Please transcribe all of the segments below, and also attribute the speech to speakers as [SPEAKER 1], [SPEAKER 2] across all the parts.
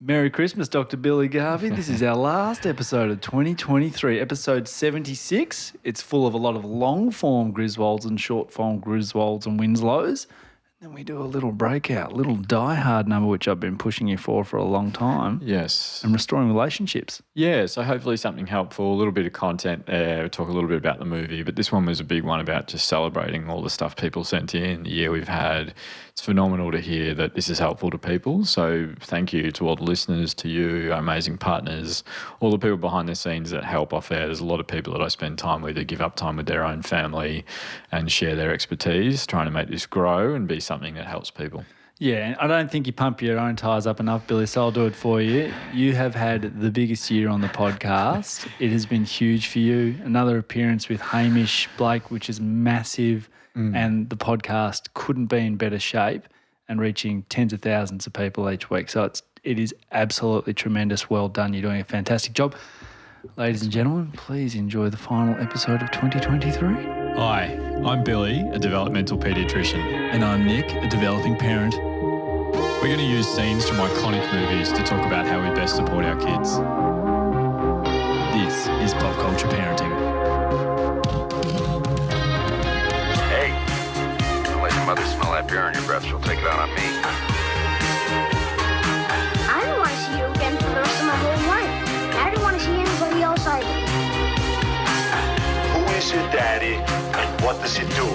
[SPEAKER 1] Merry Christmas, Dr. Billy Garvey. This is our last episode of 2023, episode 76. It's full of a lot of long-form Griswolds and short-form Griswolds and Winslows. And then we do a little breakout, little die-hard number, which I've been pushing you for a long time.
[SPEAKER 2] Yes.
[SPEAKER 1] And restoring relationships.
[SPEAKER 2] Yeah, so hopefully something helpful, a little bit of content there, talk a little bit about the movie. But this one was a big one about just celebrating all the stuff people sent in, the year we've had. It's phenomenal to hear that this is helpful to people. So thank you to all the listeners, to you, our amazing partners, all the people behind the scenes that help off there. There's a lot of people that I spend time with that give up time with their own family and share their expertise, trying to make this grow and be something that helps people.
[SPEAKER 1] Yeah, I don't think you pump your own tyres up enough, Billy, so I'll do it for you. You have had the biggest year on the podcast. It has been huge for you. Another appearance with Hamish Blake, which is massive, and the podcast couldn't be in better shape and reaching tens of thousands of people each week. So it is absolutely tremendous. Well done. You're doing a fantastic job. Ladies and gentlemen, please enjoy the final episode of 2023.
[SPEAKER 2] Hi, I'm Billy, a developmental paediatrician.
[SPEAKER 1] And I'm Nick, a developing parent.
[SPEAKER 2] We're going to use scenes from iconic movies to talk about how we best support our kids.
[SPEAKER 1] This is Pop Culture Parenting.
[SPEAKER 3] Hey, don't let your mother smell that beer on your breath. She'll take it out on me.
[SPEAKER 4] I don't want to see you again for the rest of my whole life. I don't want to see anybody else either.
[SPEAKER 5] Who is your daddy and what does he do?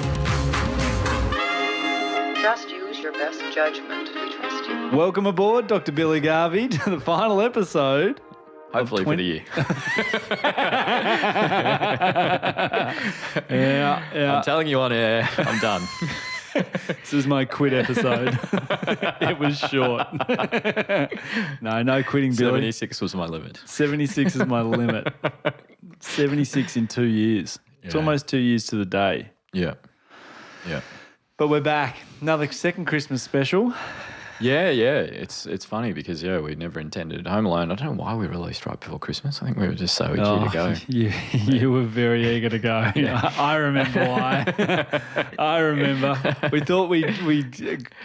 [SPEAKER 6] Just use your best judgment. We trust you.
[SPEAKER 1] Welcome aboard, Dr. Billy Garvey, to the final episode.
[SPEAKER 2] Hopefully for the year.
[SPEAKER 1] Yeah.
[SPEAKER 2] I'm telling you on air, I'm done.
[SPEAKER 1] This is my quit episode. It was short. No quitting, Billy.
[SPEAKER 2] 76 was my limit.
[SPEAKER 1] 76 is my limit. 76 in 2 years. It's
[SPEAKER 2] Yeah.
[SPEAKER 1] almost 2 years to the day.
[SPEAKER 2] Yeah.
[SPEAKER 1] But we're back. Another second Christmas special.
[SPEAKER 2] Yeah. It's funny because, we never intended Home Alone. I don't know why we released right before Christmas. I think we were just so itchy to go.
[SPEAKER 1] You were very eager to go.
[SPEAKER 2] Yeah.
[SPEAKER 1] I remember why. I remember. We thought we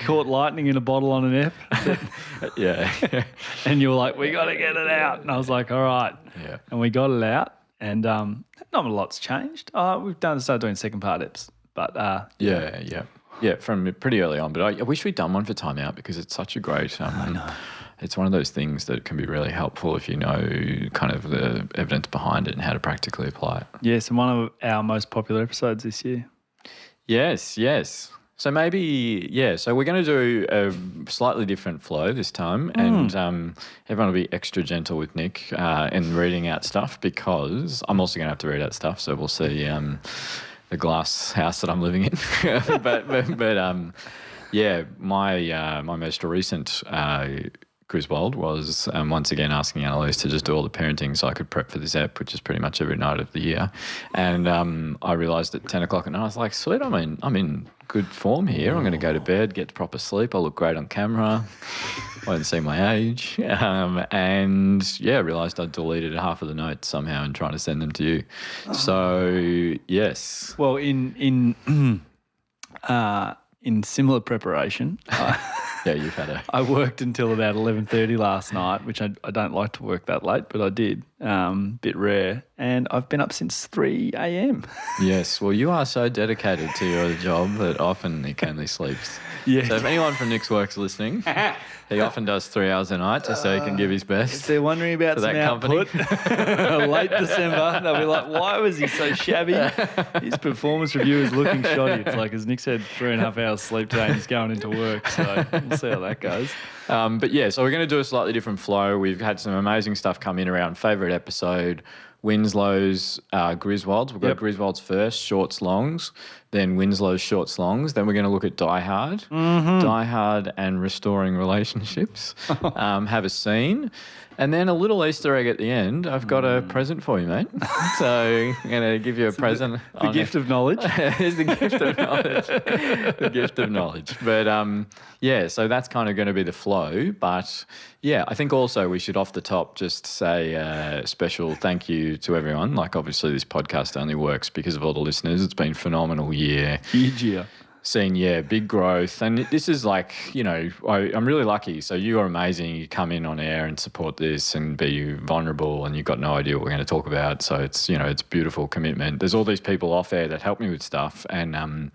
[SPEAKER 1] caught lightning in a bottle on an F.
[SPEAKER 2] Yeah.
[SPEAKER 1] And you were like, we got to get it out. And I was like, all right.
[SPEAKER 2] Yeah.
[SPEAKER 1] And we got it out. And not a lot's changed. We've started doing second part eps. But
[SPEAKER 2] Yeah, from pretty early on. But I wish we'd done one for Time Out because it's such a great
[SPEAKER 1] I know.
[SPEAKER 2] It's one of those things that can be really helpful if you know kind of the evidence behind it and how to practically apply it.
[SPEAKER 1] Yes, and one of our most popular episodes this year.
[SPEAKER 2] Yes. So maybe, so we're going to do a slightly different flow this time and everyone will be extra gentle with Nick in reading out stuff because I'm also going to have to read out stuff, so we'll see the glass house that I'm living in. but my most recent Griswold was once again asking Annalise to just do all the parenting so I could prep for this ep, which is pretty much every night of the year. And I realised at 10 o'clock at night, I was like, sweet, I'm in good form here. I'm going to go to bed, get proper sleep. I'll look great on camera. Won't see my age. I realised I'd deleted half of the notes somehow and trying to send them to you. So, yes.
[SPEAKER 1] Well, in similar preparation,
[SPEAKER 2] Yeah, you've had a...
[SPEAKER 1] I worked until about 11:30 last night, which I don't like to work that late, but I did. Bit rare. And I've been up since 3 a.m.
[SPEAKER 2] Yes, well, you are so dedicated to your job that often Nick only sleeps.
[SPEAKER 1] Yeah.
[SPEAKER 2] So if anyone from Nick's work's listening, he often does 3 hours a night just so he can give his
[SPEAKER 1] If
[SPEAKER 2] best.
[SPEAKER 1] they're wondering about
[SPEAKER 2] For
[SPEAKER 1] some
[SPEAKER 2] that company.
[SPEAKER 1] output, late December, they'll be like, why was he so shabby? His performance review is looking shoddy. It's like, as Nick said, 3.5 hours sleep today and he's going into work. So we'll see how that goes.
[SPEAKER 2] So we're going to do a slightly different flow. We've had some amazing stuff come in around favourite episode, Winslows, Griswolds. We'll go Griswolds first, shorts, longs, then Winslows, shorts, longs. Then we're going to look at Die Hard, Die Hard and restoring relationships, have a scene. And then a little Easter egg at the end. I've got a present for you, mate. So I'm going to give you a present.
[SPEAKER 1] The gift of knowledge.
[SPEAKER 2] It's the gift of knowledge. The gift of knowledge. But so that's kind of going to be the flow. But I think also we should off the top just say a special thank you to everyone. Like obviously this podcast only works because of all the listeners. It's been a phenomenal year.
[SPEAKER 1] Huge year.
[SPEAKER 2] seeing, big growth. And this is like, I'm really lucky. So you are amazing. You come in on air and support this and be vulnerable, and you've got no idea what we're going to talk about. So it's, it's beautiful commitment. There's all these people off air that help me with stuff. And,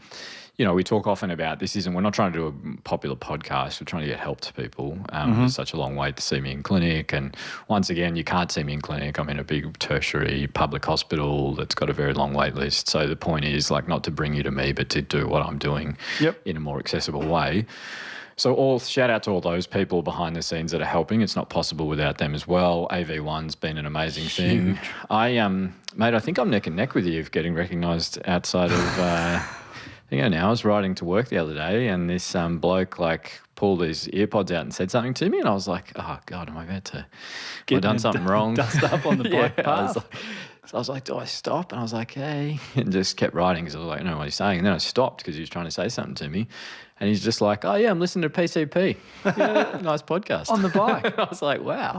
[SPEAKER 2] we talk often about we're not trying to do a popular podcast. We're trying to get help to people. It's such a long wait to see me in clinic. And once again, you can't see me in clinic. I'm in a big tertiary public hospital that's got a very long wait list. So the point is not to bring you to me, but to do what I'm doing in a more accessible way. So shout out to all those people behind the scenes that are helping. It's not possible without them as well. AV1's been an amazing thing. Mate, I think I'm neck and neck with you for getting recognised outside of... I was riding to work the other day, and this bloke pulled his earpods out and said something to me, and I was like, "Oh God, am I about to? Have I done something wrong?"
[SPEAKER 1] Dust up on the bike path.
[SPEAKER 2] So I was like, "Do I stop?" And I was like, "Hey," and just kept riding because I was like, "I don't know what he's saying." And then I stopped because he was trying to say something to me, and he's just like, "Oh yeah, I'm listening to PCP. Nice podcast
[SPEAKER 1] On the bike."
[SPEAKER 2] I was like, "Wow,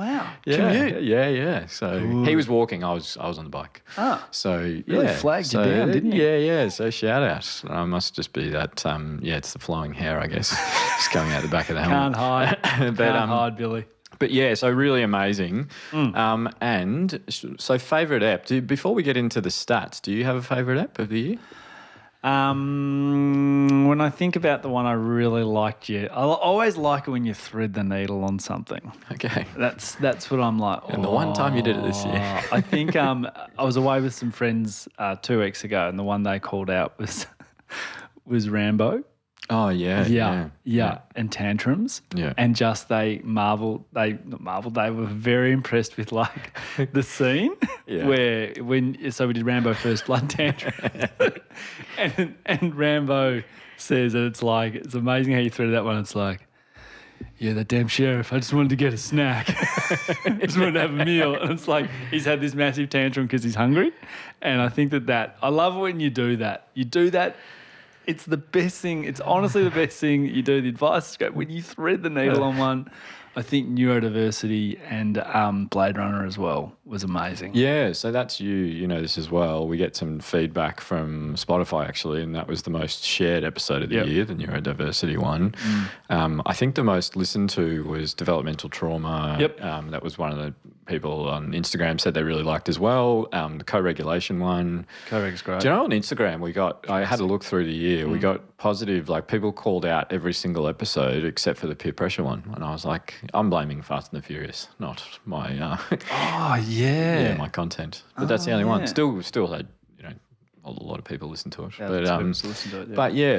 [SPEAKER 1] Commute.
[SPEAKER 2] Yeah." So he was walking, I was on the bike.
[SPEAKER 1] Ah,
[SPEAKER 2] so
[SPEAKER 1] really flagged you down, didn't he?
[SPEAKER 2] Yeah. So shout out. I must just be that. It's the flowing hair, I guess, just going out the back of the helmet.
[SPEAKER 1] Can't hide. Can't hide, Billy.
[SPEAKER 2] But so really amazing. And so favourite app. Before we get into the stats, do you have a favourite app of the year?
[SPEAKER 1] When I think about the one I really liked, I always like it when you thread the needle on something.
[SPEAKER 2] Okay.
[SPEAKER 1] That's what I'm like.
[SPEAKER 2] And the one time you did it this year.
[SPEAKER 1] I think I was away with some friends 2 weeks ago, and the one they called out was Rambo.
[SPEAKER 2] Oh, yeah.
[SPEAKER 1] And tantrums.
[SPEAKER 2] Yeah.
[SPEAKER 1] And just they were very impressed with the scene where we did Rambo First Blood tantrum. and Rambo says that it's amazing how you threaded that one. It's like, yeah, that damn sheriff, I just wanted to get a snack. I just wanted to have a meal. And it's like he's had this massive tantrum because he's hungry. And I think that I love when you do that. You do that. It's the best thing. It's honestly the best thing you do. The advice is great. When you thread the needle on one, I think neurodiversity and Blade Runner as well was amazing.
[SPEAKER 2] Yeah, so that's you know this as well. We get some feedback from Spotify actually, and that was the most shared episode of the year, the neurodiversity one. I think the most listened to was developmental trauma. That was one of the people on Instagram said they really liked as well. The co-regulation one.
[SPEAKER 1] Co-reg's great.
[SPEAKER 2] Do you know on Instagram I had a look through the year, we got positive, people called out every single episode except for the peer pressure one. And I was like, I'm blaming Fast and the Furious, not my my content. But that's the only one. Still had a lot of people listen to it.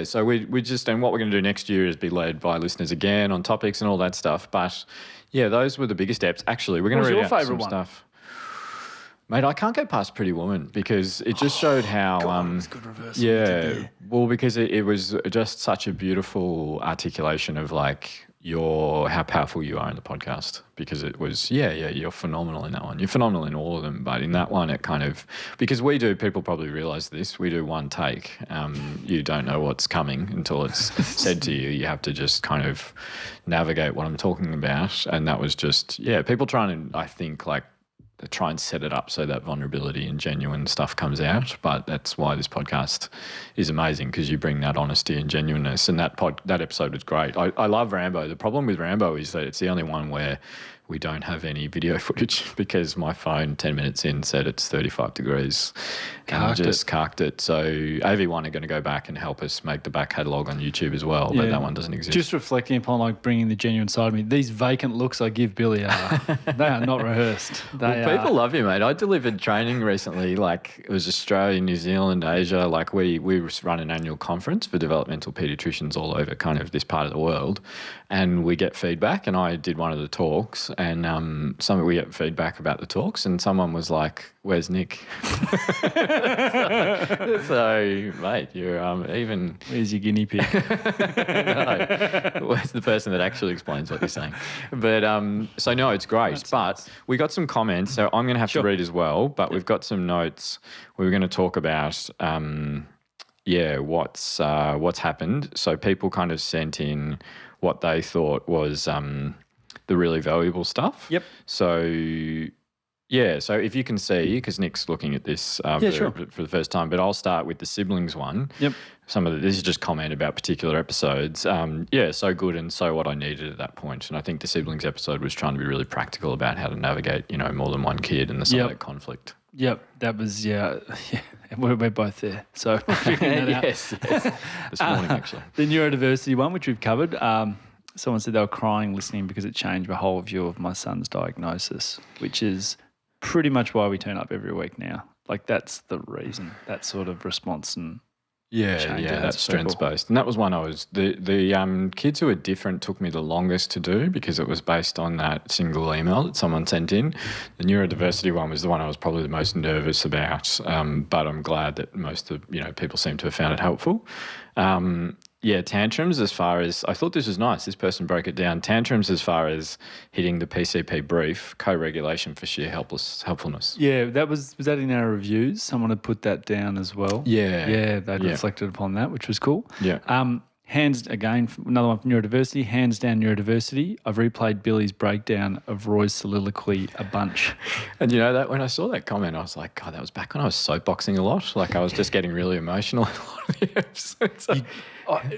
[SPEAKER 2] So we just, and what we're going to do next year is be led by listeners again on topics and all that stuff. But yeah, those were the biggest steps. Actually, we're going to read out some stuff. Mate, I can't go past Pretty Woman because it just showed how
[SPEAKER 1] it's good reversal.
[SPEAKER 2] Well, because it was just such a beautiful articulation of how powerful you are in the podcast, because it was, you're phenomenal in that one. You're phenomenal in all of them, but in that one, it kind of, because people probably realise this, we do one take. You don't know what's coming until it's said to you. You have to just kind of navigate what I'm talking about. And that was just, people trying to, I think, try and set it up so that vulnerability and genuine stuff comes out. But that's why this podcast is amazing, because you bring that honesty and genuineness. And that episode was great. I love Rambo. The problem with Rambo is that it's the only one where we don't have any video footage because my phone 10 minutes in said it's 35 degrees and I just carked it. So AV1 are going to go back and help us make the back catalogue on YouTube as well, but that one doesn't exist.
[SPEAKER 1] Just reflecting upon bringing the genuine side of me, these vacant looks I give Billy they are not rehearsed.
[SPEAKER 2] People love you, mate. I delivered training recently, it was Australia, New Zealand, Asia. We run an annual conference for developmental paediatricians all over kind of this part of the world, and we get feedback, and I did one of the talks. And we get feedback about the talks, and someone was like, "Where's Nick?" so mate, you're even.
[SPEAKER 1] Where's your guinea pig?
[SPEAKER 2] No, where's the person that actually explains what you're saying? But so no, it's great. But we got some comments, so I'm going to have to read as well. But we've got some notes. We were going to talk about what's happened. So people kind of sent in what they thought was the really valuable stuff.
[SPEAKER 1] Yep.
[SPEAKER 2] So Yeah, so if you can see, because Nick's looking at this
[SPEAKER 1] sure.
[SPEAKER 2] for the first time, but I'll start with the siblings one.
[SPEAKER 1] Yep.
[SPEAKER 2] This is just comment about particular episodes. So good and so what I needed at that point. And I think the siblings episode was trying to be really practical about how to navigate, more than one kid and the side of conflict.
[SPEAKER 1] Yep, that was, yeah. We're both there. So we're figuring that out.
[SPEAKER 2] Yes. This morning, actually.
[SPEAKER 1] The neurodiversity one, which we've covered, someone said they were crying listening because it changed my whole view of my son's diagnosis, which is pretty much why we turn up every week now. Like, that's the reason, that sort of response and
[SPEAKER 2] that's strengths based. And that was one the kids who are different took me the longest to do because it was based on that single email that someone sent in. The neurodiversity one was the one I was probably the most nervous about, but I'm glad that most of people seem to have found it helpful. Tantrums as far as, I thought this was nice. This person broke it down. Tantrums as far as hitting the PCP brief, co-regulation for sheer helpfulness.
[SPEAKER 1] Yeah, was that in our reviews? Someone had put that down as well.
[SPEAKER 2] Yeah.
[SPEAKER 1] They'd reflected upon that, which was cool.
[SPEAKER 2] Yeah.
[SPEAKER 1] Another one from neurodiversity, hands down neurodiversity. I've replayed Billy's breakdown of Roy's soliloquy a bunch.
[SPEAKER 2] And that when I saw that comment, I was like, God, that was back when I was soapboxing a lot. Like I was just getting really emotional in a lot of the episodes.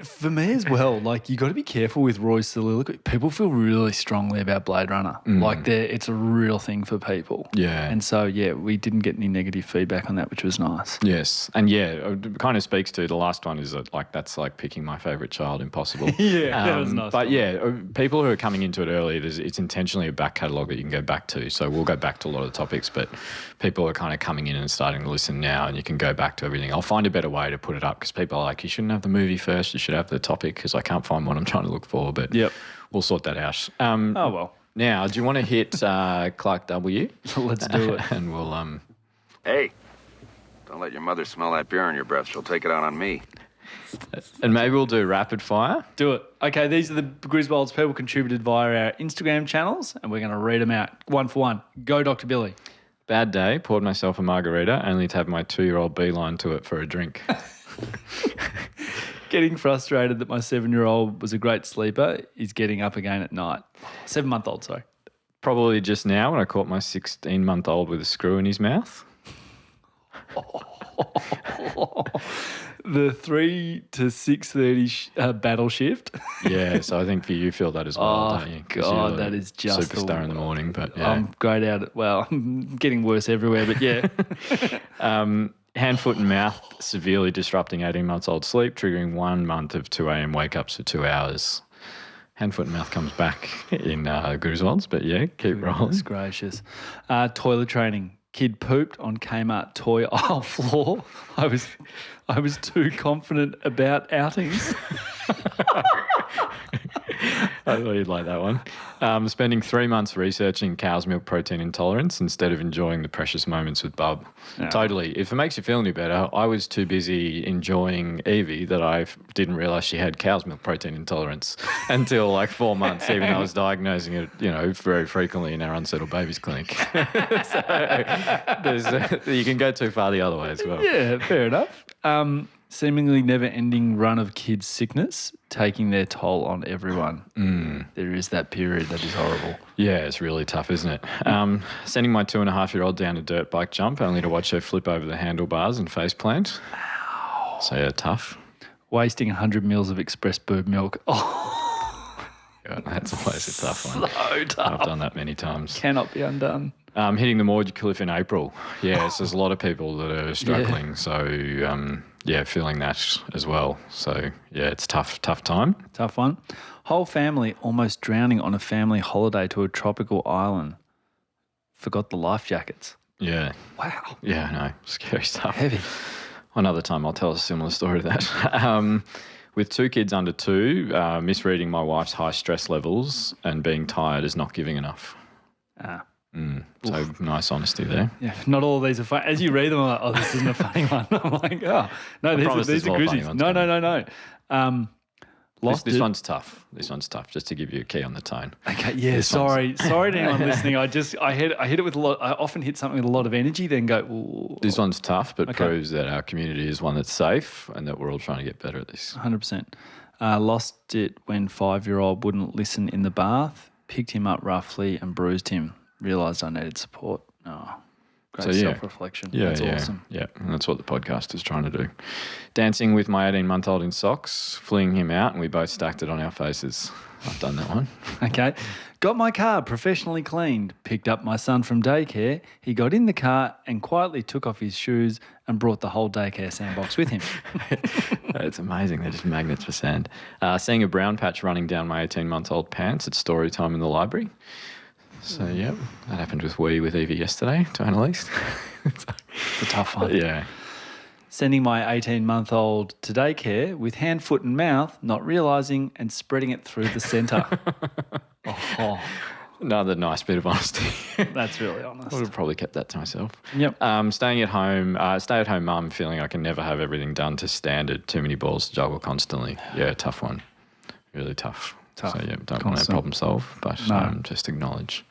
[SPEAKER 1] For me as well, like you got to be careful with Roy's soliloquy. People feel really strongly about Blade Runner. Like it's a real thing for people.
[SPEAKER 2] Yeah.
[SPEAKER 1] And so, we didn't get any negative feedback on that, which was nice.
[SPEAKER 2] Yes. And it kind of speaks to the last one is that that's like picking my favourite child, impossible.
[SPEAKER 1] That was nice.
[SPEAKER 2] But people who are coming into it early, it's intentionally a back catalogue that you can go back to. So we'll go back to a lot of the topics, but people are kind of coming in and starting to listen now and you can go back to everything. I'll find a better way to put it up because people are like, you shouldn't have the movie first, you should have the topic because I can't find what I'm trying to look for, but we'll sort that out. Now, do you want to hit Clark W?
[SPEAKER 1] Let's do it.
[SPEAKER 2] And we'll...
[SPEAKER 3] Hey, don't let your mother smell that beer on your breath. She'll take it out on me.
[SPEAKER 2] And maybe we'll do rapid fire.
[SPEAKER 1] Do it. Okay, these are the Griswolds people contributed via our Instagram channels, and we're going to read them out one for one. Go, Dr. Billy.
[SPEAKER 2] Bad day, poured myself a margarita, only to have my 2-year-old beeline to it for a drink.
[SPEAKER 1] Getting frustrated that my 7-year-old was a great sleeper is getting up again at night. 7-month-old, sorry.
[SPEAKER 2] Probably just now when I caught my 16-month-old with a screw in his mouth. The 3 to 6:30 battle shift. Yeah, so I think for you feel that as well, don't you?
[SPEAKER 1] God, that is just
[SPEAKER 2] superstar in the morning. But
[SPEAKER 1] I'm great out at, I'm getting worse everywhere, but
[SPEAKER 2] hand, foot and mouth severely disrupting 18-month-old sleep, triggering 1 month of 2 a.m. wake-ups for 2 hours. Hand, foot and mouth comes back in Griswolds, but keep rolling.
[SPEAKER 1] Goodness gracious. Toilet training. Kid pooped on Kmart toy aisle floor. I was too confident about outings.
[SPEAKER 2] I thought you'd like that one. Spending 3 months researching cow's milk protein intolerance instead of enjoying the precious moments with Bub.
[SPEAKER 1] No.
[SPEAKER 2] Totally. If it makes you feel any better, I was too busy enjoying Evie that I didn't realise she had cow's milk protein intolerance until like 4 months, even though I was diagnosing it, very frequently in our unsettled babies clinic. So you can go too far the other way as well.
[SPEAKER 1] Yeah, fair enough. Seemingly never-ending run of kids' sickness taking their toll on everyone. There is that period that is horrible.
[SPEAKER 2] Yeah, it's really tough, isn't it? Sending my 2.5-year-old down a dirt bike jump only to watch her flip over the handlebars and face plant. Ow. So, tough.
[SPEAKER 1] Wasting 100 mils of express boob milk.
[SPEAKER 2] Oh. God, that's always a tough one.
[SPEAKER 1] So tough.
[SPEAKER 2] I've done that many times.
[SPEAKER 1] Cannot be undone.
[SPEAKER 2] Hitting the mortgage cliff in April. Yes, there's a lot of people that are struggling. So, feeling that as well. So, it's tough time.
[SPEAKER 1] Tough one. Whole family almost drowning on a family holiday to a tropical island. Forgot the life jackets.
[SPEAKER 2] Yeah.
[SPEAKER 1] Wow.
[SPEAKER 2] Yeah, I know. Scary stuff.
[SPEAKER 1] Heavy.
[SPEAKER 2] Another time I'll tell a similar story to that. With 2 kids under 2, misreading my wife's high stress levels and being tired is not giving enough. So nice honesty there.
[SPEAKER 1] Yeah, not all of these are funny. As you read them, I'm like, oh, this isn't a funny one. I'm like, oh, no, these are Grizzies. No.
[SPEAKER 2] This one's tough. This one's tough, just to give you a key on the tone.
[SPEAKER 1] Okay, yeah, sorry to anyone listening. I hit it with a lot. I often hit something with a lot of energy, then go, ooh.
[SPEAKER 2] This one's tough, but proves that our community is one that's safe and that we're all trying to get better at this.
[SPEAKER 1] 100%. Lost it when 5-year-old wouldn't listen in the bath, picked him up roughly and bruised him. Realised I needed support. Oh. Great self-reflection.
[SPEAKER 2] Yeah,
[SPEAKER 1] That's awesome.
[SPEAKER 2] Yeah, and that's what the podcast is trying to do. Dancing with my 18-month-old in socks, fleeing him out, and we both stacked it on our faces. I've done that one.
[SPEAKER 1] Okay. Got my car professionally cleaned, picked up my son from daycare. He got in the car and quietly took off his shoes and brought the whole daycare sandbox with him.
[SPEAKER 2] It's amazing. They're just magnets for sand. Seeing a brown patch running down my 18-month-old pants at story time in the library. So, yeah, that happened with Evie yesterday to Annalise.
[SPEAKER 1] It's a tough one.
[SPEAKER 2] Yeah.
[SPEAKER 1] Sending my 18-month-old to daycare with hand, foot and mouth, not realising and spreading it through the centre.
[SPEAKER 2] Another nice bit of honesty.
[SPEAKER 1] That's really honest.
[SPEAKER 2] I would have probably kept that to myself.
[SPEAKER 1] Yep.
[SPEAKER 2] Staying at home, stay-at-home mum, feeling I can never have everything done to standard, too many balls to juggle constantly. Yeah, tough one. Really tough. So, yeah, don't want to problem solve, but just acknowledge.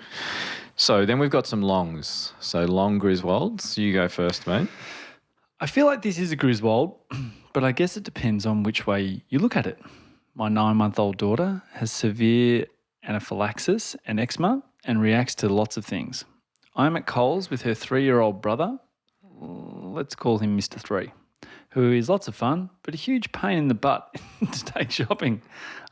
[SPEAKER 2] So then we've got some longs. So long Griswolds. You go first, mate.
[SPEAKER 1] I feel like this is a Griswold, but I guess it depends on which way you look at it. My 9-month-old daughter has severe anaphylaxis and eczema and reacts to lots of things. I'm at Coles with her 3-year-old brother, let's call him Mr. 3, who is lots of fun, but a huge pain in the butt to take shopping.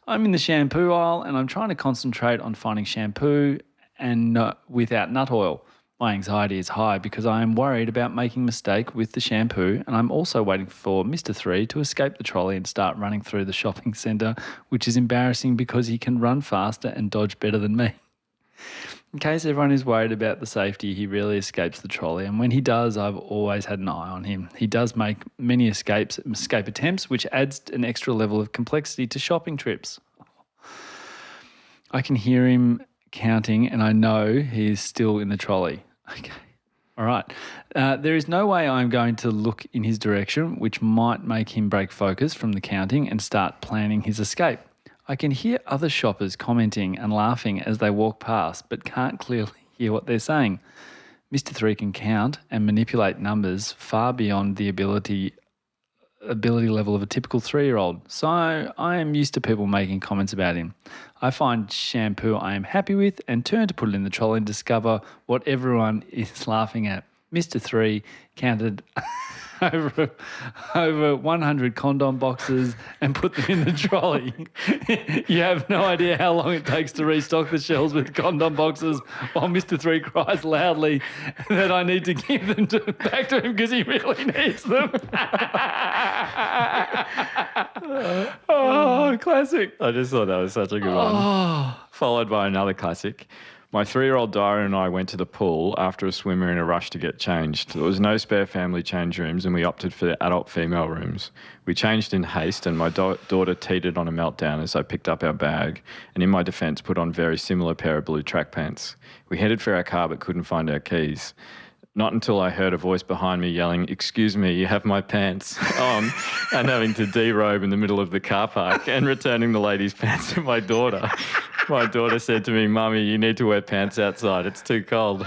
[SPEAKER 1] I'm in the shampoo aisle and I'm trying to concentrate on finding shampoo and without nut oil. My anxiety is high because I am worried about making a mistake with the shampoo, and I'm also waiting for Mr. 3 to escape the trolley and start running through the shopping centre, which is embarrassing because he can run faster and dodge better than me. In case everyone is worried about the safety, he rarely escapes the trolley, and when he does, I've always had an eye on him. He does make many escape attempts, which adds an extra level of complexity to shopping trips. I can hear him counting and I know he is still in the trolley. Okay. All right. There is no way I'm going to look in his direction, which might make him break focus from the counting and start planning his escape. I can hear other shoppers commenting and laughing as they walk past, but can't clearly hear what they're saying. Mr. 3 can count and manipulate numbers far beyond the ability level of a typical 3-year-old. So I am used to people making comments about him. I find shampoo I am happy with and turn to put it in the trolley and discover what everyone is laughing at. Mr. 3 counted over 100 condom boxes and put them in the trolley. You have no idea how long it takes to restock the shelves with condom boxes while Mr. 3 cries loudly that I need to give them back to him because he really needs them. Oh, classic.
[SPEAKER 2] I just thought that was such a good one. Followed by another classic. My 3-year-old Dara and I went to the pool after a swimmer in a rush to get changed. There was no spare family change rooms and we opted for the adult female rooms. We changed in haste and my daughter teetered on a meltdown as I picked up our bag and in my defence put on very similar pair of blue track pants. We headed for our car but couldn't find our keys. Not until I heard a voice behind me yelling, "Excuse me, you have my pants on," and having to derobe in the middle of the car park and returning the lady's pants to my daughter. My daughter said to me, "Mummy, you need to wear pants outside. It's too cold."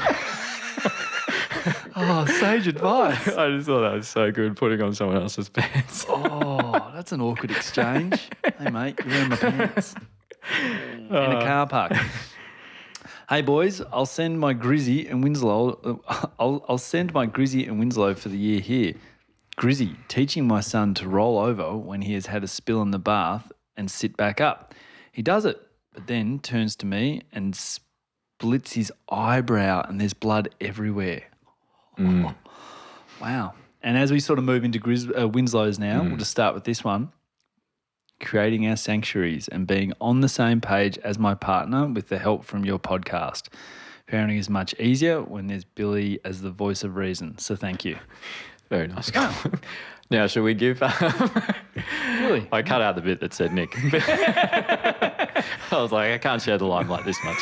[SPEAKER 1] Oh, sage advice.
[SPEAKER 2] I just thought that was so good, putting on someone else's pants.
[SPEAKER 1] Oh, that's an awkward exchange. Hey, mate, you're wearing my pants. In a car park. Hey boys, I'll send my Grizzy and Winslow. I'll send my Grizzy and Winslow for the year here. Grizzy, teaching my son to roll over when he has had a spill in the bath and sit back up. He does it, but then turns to me and splits his eyebrow, and there's blood everywhere. Oh, wow. And as we sort of move into Winslow's now, we'll just start with this one. Creating our sanctuaries and being on the same page as my partner with the help from your podcast. Parenting is much easier when there's Billy as the voice of reason. So thank you.
[SPEAKER 2] Very nice. Now, should we give...
[SPEAKER 1] Really?
[SPEAKER 2] I cut out the bit that said Nick. I was like, I can't share the limelight this much.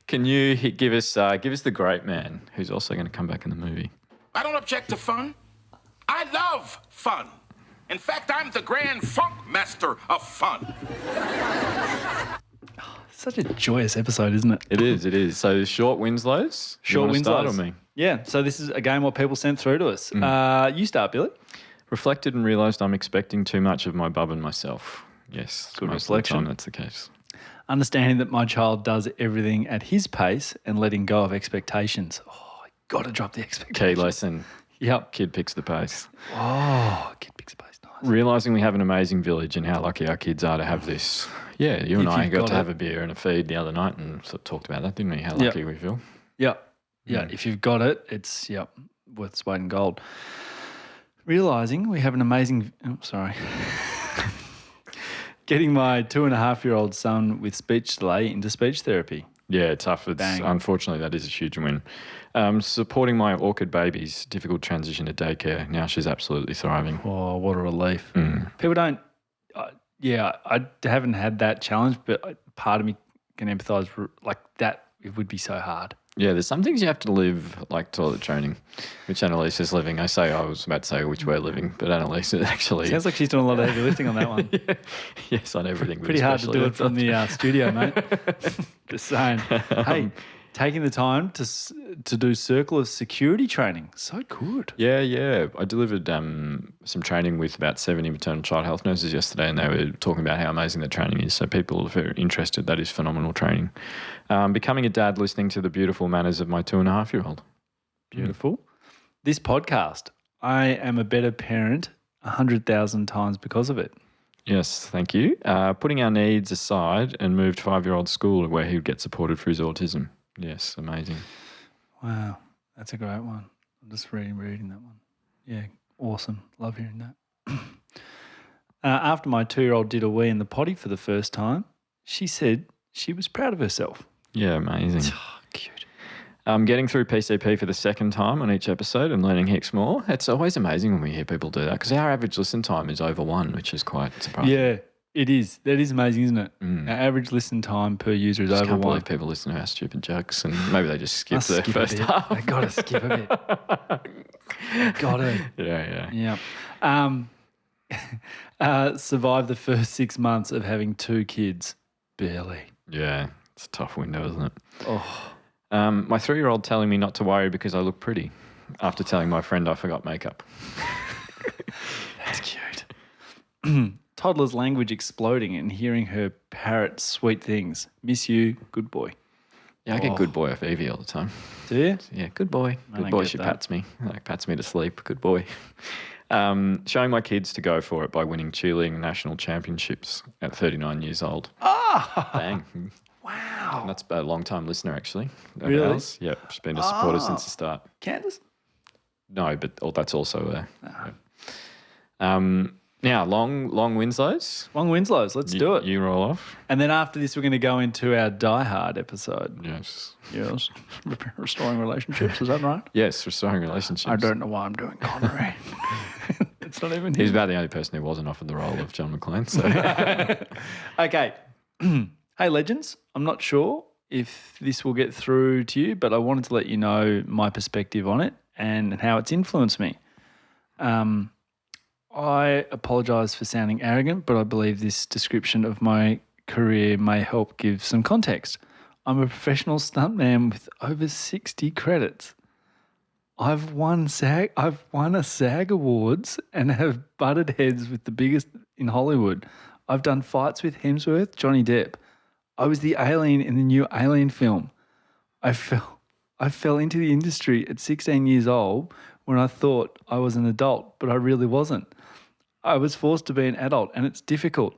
[SPEAKER 2] Can you give us the great man who's also going to come back in the movie?
[SPEAKER 7] I don't object to fun. I love fun. In fact, I'm the grand funk master of fun.
[SPEAKER 1] Such a joyous episode, isn't it?
[SPEAKER 2] It is. So short Winslows.
[SPEAKER 1] Short Winslows.
[SPEAKER 2] Start on me?
[SPEAKER 1] Yeah. So this is again what people sent through to us. You start, Billy.
[SPEAKER 2] Reflected and realised I'm expecting too much of my bub and myself. Yes.
[SPEAKER 1] Good
[SPEAKER 2] most
[SPEAKER 1] reflection.
[SPEAKER 2] Of the time that's the case.
[SPEAKER 1] Understanding that my child does everything at his pace and letting go of expectations. Oh, got to drop the expectations.
[SPEAKER 2] Key lesson.
[SPEAKER 1] Yep.
[SPEAKER 2] Kid picks the pace.
[SPEAKER 1] Oh, kid picks space. Nice.
[SPEAKER 2] Realising we have an amazing village and how lucky our kids are to have this. Yeah, you and
[SPEAKER 1] If
[SPEAKER 2] I
[SPEAKER 1] you've
[SPEAKER 2] got
[SPEAKER 1] got
[SPEAKER 2] to
[SPEAKER 1] it.
[SPEAKER 2] have a beer and a feed the other night and sort of talked about that, didn't we? How lucky we feel.
[SPEAKER 1] Yep. Yeah, if you've got it, it's, worth its weight in gold. Realising we have an amazing... Oh, sorry. Getting my 2.5-year-old son with speech delay into speech therapy.
[SPEAKER 2] Yeah, tough.
[SPEAKER 1] Bang.
[SPEAKER 2] Unfortunately, that is a huge win. Supporting my orchid baby's difficult transition to daycare. Now she's absolutely thriving.
[SPEAKER 1] Oh, what a relief. People don't... I haven't had that challenge, but part of me can empathise. Like that, it would be so hard.
[SPEAKER 2] Yeah, there's some things you have to live, like toilet training, which Annalise is living. I was about to say which we're living, but Annalise is actually...
[SPEAKER 1] Sounds like she's doing a lot of heavy lifting on that one.
[SPEAKER 2] Yeah. Yes, on everything.
[SPEAKER 1] Pretty hard to do it from the studio, mate. Just saying. Hey, taking the time to do Circle of Security training. So good.
[SPEAKER 2] Yeah. I delivered some training with about 70 maternal child health nurses yesterday, and they were talking about how amazing the training is. So people are very interested. That is phenomenal training. Becoming a dad, listening to the beautiful manners of my 2.5-year-old.
[SPEAKER 1] Beautiful. This podcast, I am a better parent 100,000 times because of it.
[SPEAKER 2] Yes, thank you. Putting our needs aside and moved 5-year-old school where he would get supported for his autism. Yes, amazing.
[SPEAKER 1] Wow, that's a great one. I'm just reading that one. Yeah, awesome. Love hearing that. After my 2-year-old did a wee in the potty for the first time, she said she was proud of herself.
[SPEAKER 2] Yeah, amazing.
[SPEAKER 1] Oh, cute.
[SPEAKER 2] Getting through PCP for the second time on each episode and learning heaps more. It's always amazing when we hear people do that because our average listen time is over 1, which is quite surprising.
[SPEAKER 1] Yeah, it is. That is amazing, isn't it? Our average listen time per user is
[SPEAKER 2] I
[SPEAKER 1] over
[SPEAKER 2] can't
[SPEAKER 1] 1.
[SPEAKER 2] believe people listen to our stupid jokes and maybe they just skip
[SPEAKER 1] Must
[SPEAKER 2] the
[SPEAKER 1] skip
[SPEAKER 2] first
[SPEAKER 1] a bit.
[SPEAKER 2] half.
[SPEAKER 1] They got to skip a bit. Got to.
[SPEAKER 2] Yeah.
[SPEAKER 1] Yeah. Survived the first 6 months of having 2 kids. Barely.
[SPEAKER 2] Yeah, it's a tough window, isn't it?
[SPEAKER 1] Oh.
[SPEAKER 2] My 3-year-old telling me not to worry because I look pretty after telling my friend I forgot makeup.
[SPEAKER 1] That's cute. Toddler's language exploding and hearing her parrot sweet things. Miss you, good boy.
[SPEAKER 2] Yeah, I get good boy off Evie all the time.
[SPEAKER 1] Do you?
[SPEAKER 2] Yeah, good boy.
[SPEAKER 1] I
[SPEAKER 2] Good
[SPEAKER 1] don't
[SPEAKER 2] boy,
[SPEAKER 1] get
[SPEAKER 2] she
[SPEAKER 1] that.
[SPEAKER 2] pats me. Like pats me to sleep. Good boy. Showing my kids to go for it by winning cheerleading national championships at 39 years old.
[SPEAKER 1] Ah!
[SPEAKER 2] Bang.
[SPEAKER 1] Wow.
[SPEAKER 2] That's a long-time listener, actually. of
[SPEAKER 1] Really?
[SPEAKER 2] ours. Yep, she's been a supporter since the start.
[SPEAKER 1] Candace?
[SPEAKER 2] No, but that's also now, long Winslows.
[SPEAKER 1] Long Winslows. Let's do it.
[SPEAKER 2] You roll off.
[SPEAKER 1] And then after this, we're going to go into our Die Hard episode.
[SPEAKER 2] Yes.
[SPEAKER 1] Yes. Restoring relationships. Is that right?
[SPEAKER 2] Yes, restoring relationships.
[SPEAKER 1] I don't know why I'm doing Connery. It's not even
[SPEAKER 2] He's
[SPEAKER 1] him.
[SPEAKER 2] about the only person who wasn't offered the role of John McClane. So
[SPEAKER 1] Okay. Hey, legends. I'm not sure if this will get through to you, but I wanted to let you know my perspective on it and how it's influenced me. I apologise for sounding arrogant, but I believe this description of my career may help give some context. I'm a professional stuntman with over 60 credits. I've won a SAG Awards and have butted heads with the biggest in Hollywood. I've done fights with Hemsworth, Johnny Depp. I was the alien in the new Alien film. I fell into the industry at 16 years old when I thought I was an adult, but I really wasn't. I was forced to be an adult, and it's difficult.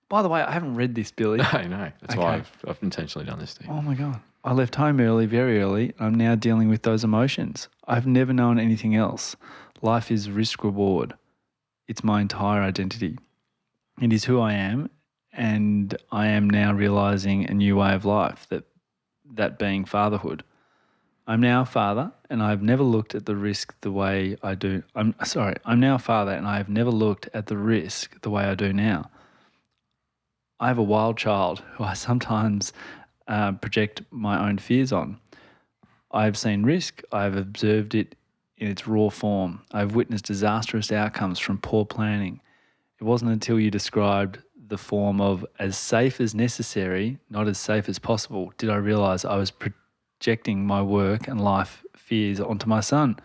[SPEAKER 1] By the way, I haven't read this, Billy.
[SPEAKER 2] I know. That's why
[SPEAKER 1] Okay.
[SPEAKER 2] I've intentionally done this to you.
[SPEAKER 1] Oh my God. I left home early, very early. I'm now dealing with those emotions. I've never known anything else. Life is risk reward. It's my entire identity. It is who I am, and I am now realizing a new way of life, that being fatherhood. I'm now a father, and I've never looked at the risk the way I do. I'm now a father, and I have never looked at the risk the way I do now. I have a wild child who I sometimes project my own fears on. I have seen risk. I have observed it in its raw form. I have witnessed disastrous outcomes from poor planning. It wasn't until you described the form of as safe as necessary, not as safe as possible, did I realise I was projecting my work and life fears onto my son.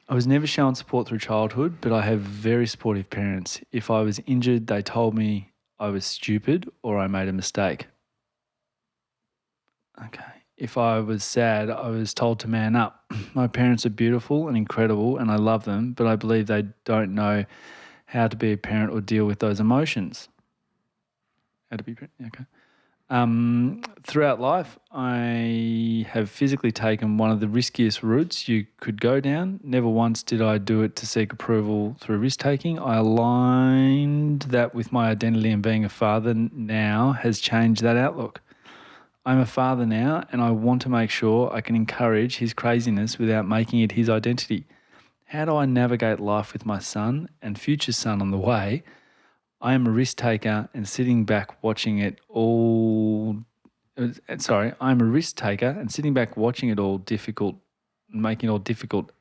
[SPEAKER 1] I was never shown support through childhood, but I have very supportive parents. If I was injured, they told me I was stupid or I made a mistake. Okay. if I was sad, I was told to man up. My parents are beautiful and incredible and I love them, but I believe they don't know how to be a parent or deal with those emotions. How to be, okay. Throughout life, I have physically taken one of the riskiest routes you could go down. Never once did I do it to seek approval through risk-taking. I aligned that with my identity, and being a father now has changed that outlook. I'm a father now and I want to make sure I can encourage his craziness without making it his identity. How do I navigate life with my son and future son on the way? I am a risk taker and sitting back watching it all. I'm a risk taker and sitting back watching it all difficult, making it all difficult.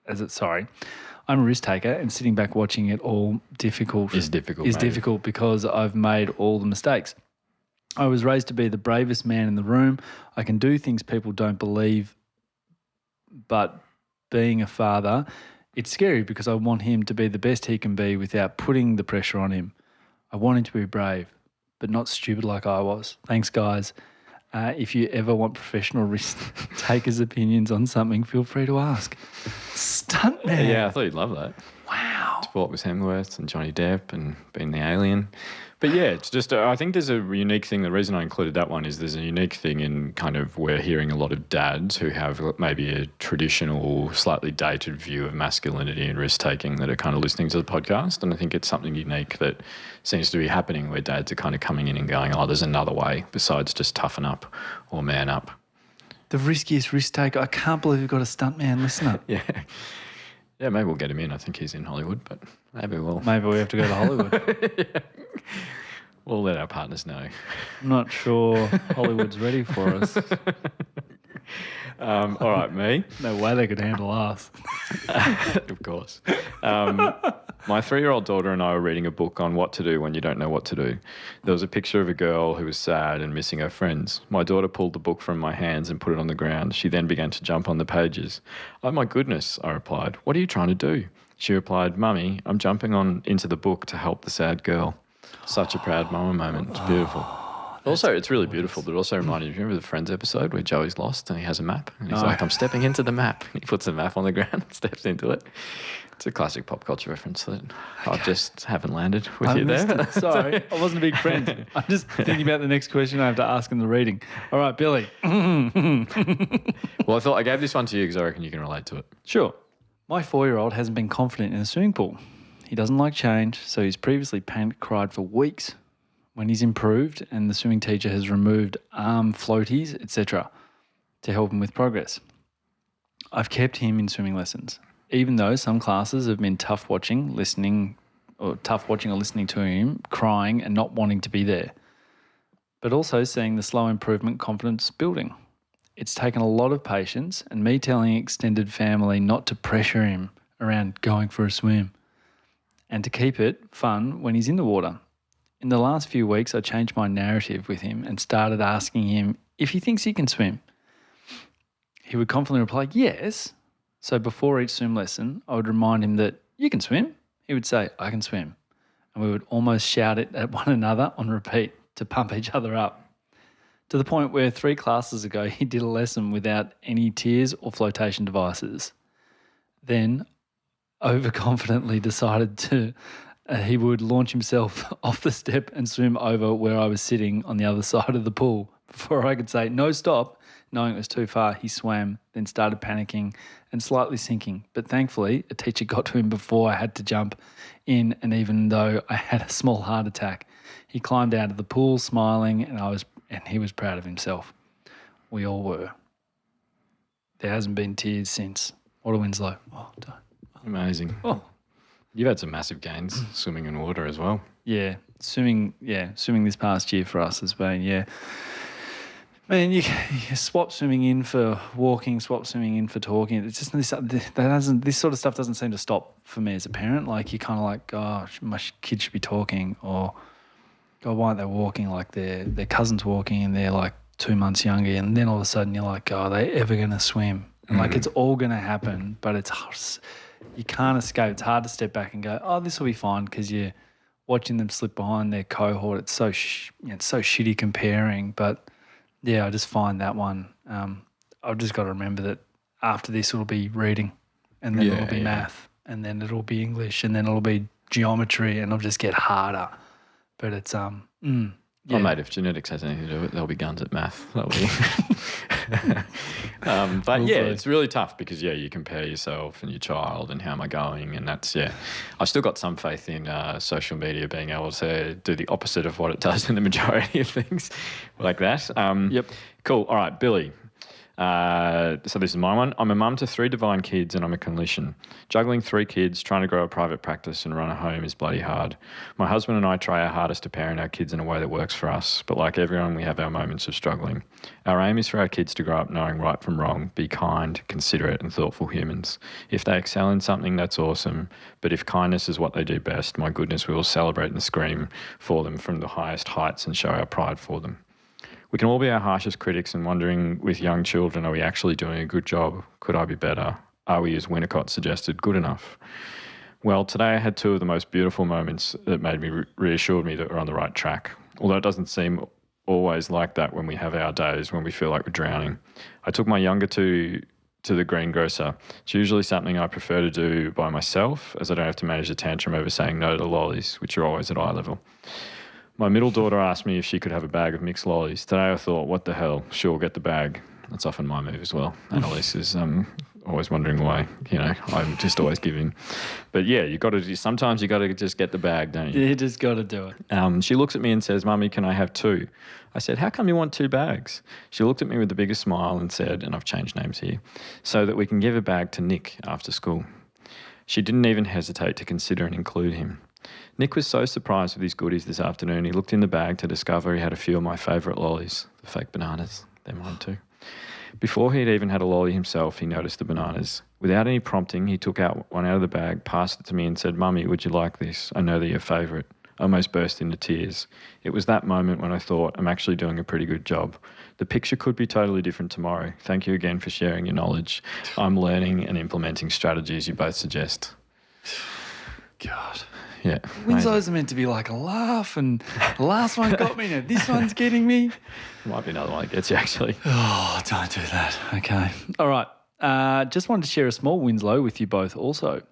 [SPEAKER 1] I'm a risk taker and sitting back watching it all difficult.
[SPEAKER 2] Is difficult.
[SPEAKER 1] Is
[SPEAKER 2] maybe.
[SPEAKER 1] difficult because I've made all the mistakes. I was raised to be the bravest man in the room. I can do things people don't believe, but being a father, it's scary because I want him to be the best he can be without putting the pressure on him. I want him to be brave, but not stupid like I was. Thanks, guys. If you ever want professional risk takers' opinions on something, feel free to ask. Stuntman.
[SPEAKER 2] Yeah, I thought you'd love that.
[SPEAKER 1] Wow.
[SPEAKER 2] Sport with Hemsworth and Johnny Depp and being the alien. But yeah, it's just, I think there's a unique thing. The reason I included that one is there's a unique thing in kind of we're hearing a lot of dads who have maybe a traditional, slightly dated view of masculinity and risk-taking that are kind of listening to the podcast. And I think it's something unique that seems to be happening where dads are kind of coming in and going, oh, there's another way besides just toughen up or man up.
[SPEAKER 1] The riskiest risk taker. I can't believe we've got a stuntman listener.
[SPEAKER 2] Yeah. Yeah, maybe we'll get him in. I think he's in Hollywood, but maybe we'll...
[SPEAKER 1] Maybe we have to go to Hollywood.
[SPEAKER 2] Yeah. We'll let our partners know.
[SPEAKER 1] I'm not sure Hollywood's ready for us.
[SPEAKER 2] All right, me.
[SPEAKER 1] No way they could handle us.
[SPEAKER 2] Of course. My 3-year-old daughter and I were reading a book on what to do when you don't know what to do. There was a picture of a girl who was sad and missing her friends. My daughter pulled the book from my hands and put it on the ground. She then began to jump on the pages. Oh my goodness, I replied. What are you trying to do? She replied, Mummy, I'm jumping on into the book to help the sad girl. Such a proud mama moment. It's beautiful. Also, it's really beautiful, but it also reminded me, remember the Friends episode where Joey's lost and he has a map? And he's like, I'm stepping into the map. He puts the map on the ground and steps into it. It's a classic pop culture reference that I just haven't landed with you there.
[SPEAKER 1] Sorry, I wasn't a big friend. I'm just thinking about the next question I have to ask in the reading. All right, Billy.
[SPEAKER 2] Well, I thought I gave this one to you because I reckon you can relate to it.
[SPEAKER 1] Sure. My 4-year-old hasn't been confident in a swimming pool. He doesn't like change, so he's previously panicked, cried for weeks. When he's improved and the swimming teacher has removed arm floaties, etc., to help him with progress. I've kept him in swimming lessons, even though some classes have been tough watching or listening to him crying and not wanting to be there, but also seeing the slow improvement, confidence building. It's taken a lot of patience and me telling extended family not to pressure him around going for a swim and to keep it fun when he's in the water. In the last few weeks, I changed my narrative with him and started asking him if he thinks he can swim. He would confidently reply, yes. So before each swim lesson, I would remind him that, you can swim. He would say, I can swim. And we would almost shout it at one another on repeat to pump each other up. To the point where 3 classes ago, he did a lesson without any tears or flotation devices. Then, overconfidently decided to... he would launch himself off the step and swim over where I was sitting on the other side of the pool. Before I could say, no, stop, knowing it was too far, he swam, then started panicking and slightly sinking. But thankfully, a teacher got to him before I had to jump in, and even though I had a small heart attack, he climbed out of the pool smiling, and he was proud of himself. We all were. There hasn't been tears since. What a Winslow. Oh,
[SPEAKER 2] Amazing.
[SPEAKER 1] Oh.
[SPEAKER 2] You've had some massive gains swimming in water as well.
[SPEAKER 1] Yeah, swimming this past year for us has been, Man, you swap swimming in for walking, swap swimming in for talking. It's just this sort of stuff doesn't seem to stop for me as a parent. Like, you're kind of like, oh, my kids should be talking, or God, why aren't they walking like their cousin's walking and they're like 2 months younger, and then all of a sudden you're like, oh, are they ever going to swim? And like, it's all going to happen, but you can't escape. It's hard to step back and go, oh, this will be fine, because you're watching them slip behind their cohort. It's so it's so shitty comparing. But, yeah, I just find that one I've just got to remember that after this it'll be reading, and then it'll be math, and then it'll be English, and then it'll be geometry, and it'll just get harder. But it's
[SPEAKER 2] Oh, mate, if genetics has anything to do with it, there'll be guns at math. That'll be. But yeah, it's really tough because you compare yourself and your child and how am I going, and that's I've still got some faith in social media being able to do the opposite of what it does in the majority of things like that.
[SPEAKER 1] Yep.
[SPEAKER 2] Cool. All right, Billy. So this is my one. I'm a mum to 3 divine kids and I'm a clinician. Juggling 3 kids, trying to grow a private practice and run a home is bloody hard. My husband and I try our hardest to parent our kids in a way that works for us, but like everyone, we have our moments of struggling. Our aim is for our kids to grow up knowing right from wrong, be kind, considerate and thoughtful humans. If they excel in something, that's awesome, but if kindness is what they do best, my goodness, we will celebrate and scream for them from the highest heights and show our pride for them. We can all be our harshest critics and wondering with young children, are we actually doing a good job? Could I be better? Are we, as Winnicott suggested, good enough? Well, today I had 2 of the most beautiful moments that made me reassured me that we're on the right track. Although it doesn't seem always like that when we have our days when we feel like we're drowning. I took my younger to the greengrocer. It's usually something I prefer to do by myself, as I don't have to manage the tantrum over saying no to lollies, which are always at eye level. My middle daughter asked me if she could have a bag of mixed lollies. Today I thought, what the hell? Sure, get the bag. That's often my move as well. Annalise is always wondering why, I'm just always giving. But yeah, sometimes you got to just get the bag, don't you?
[SPEAKER 1] You just got to do it.
[SPEAKER 2] She looks at me and says, Mummy, can I have 2? I said, how come you want 2 bags? She looked at me with the biggest smile and said, and I've changed names here, so that we can give a bag to Nick after school. She didn't even hesitate to consider and include him. Nick was so surprised with his goodies this afternoon, he looked in the bag to discover he had a few of my favourite lollies, the fake bananas. They're mine too. Before he'd even had a lolly himself, he noticed the bananas. Without any prompting, he took one out of the bag, passed it to me and said, Mummy, would you like this? I know they're your favourite. I almost burst into tears. It was that moment when I thought, I'm actually doing a pretty good job. The picture could be totally different tomorrow. Thank you again for sharing your knowledge. I'm learning and implementing strategies you both suggest.
[SPEAKER 1] God.
[SPEAKER 2] Yeah.
[SPEAKER 1] Winslows are meant to be like a laugh, and the last one got me, now this one's getting me.
[SPEAKER 2] Might be another one that gets you, actually.
[SPEAKER 1] Oh, don't do that. Okay. All right. Just wanted to share a small Winslow with you both also.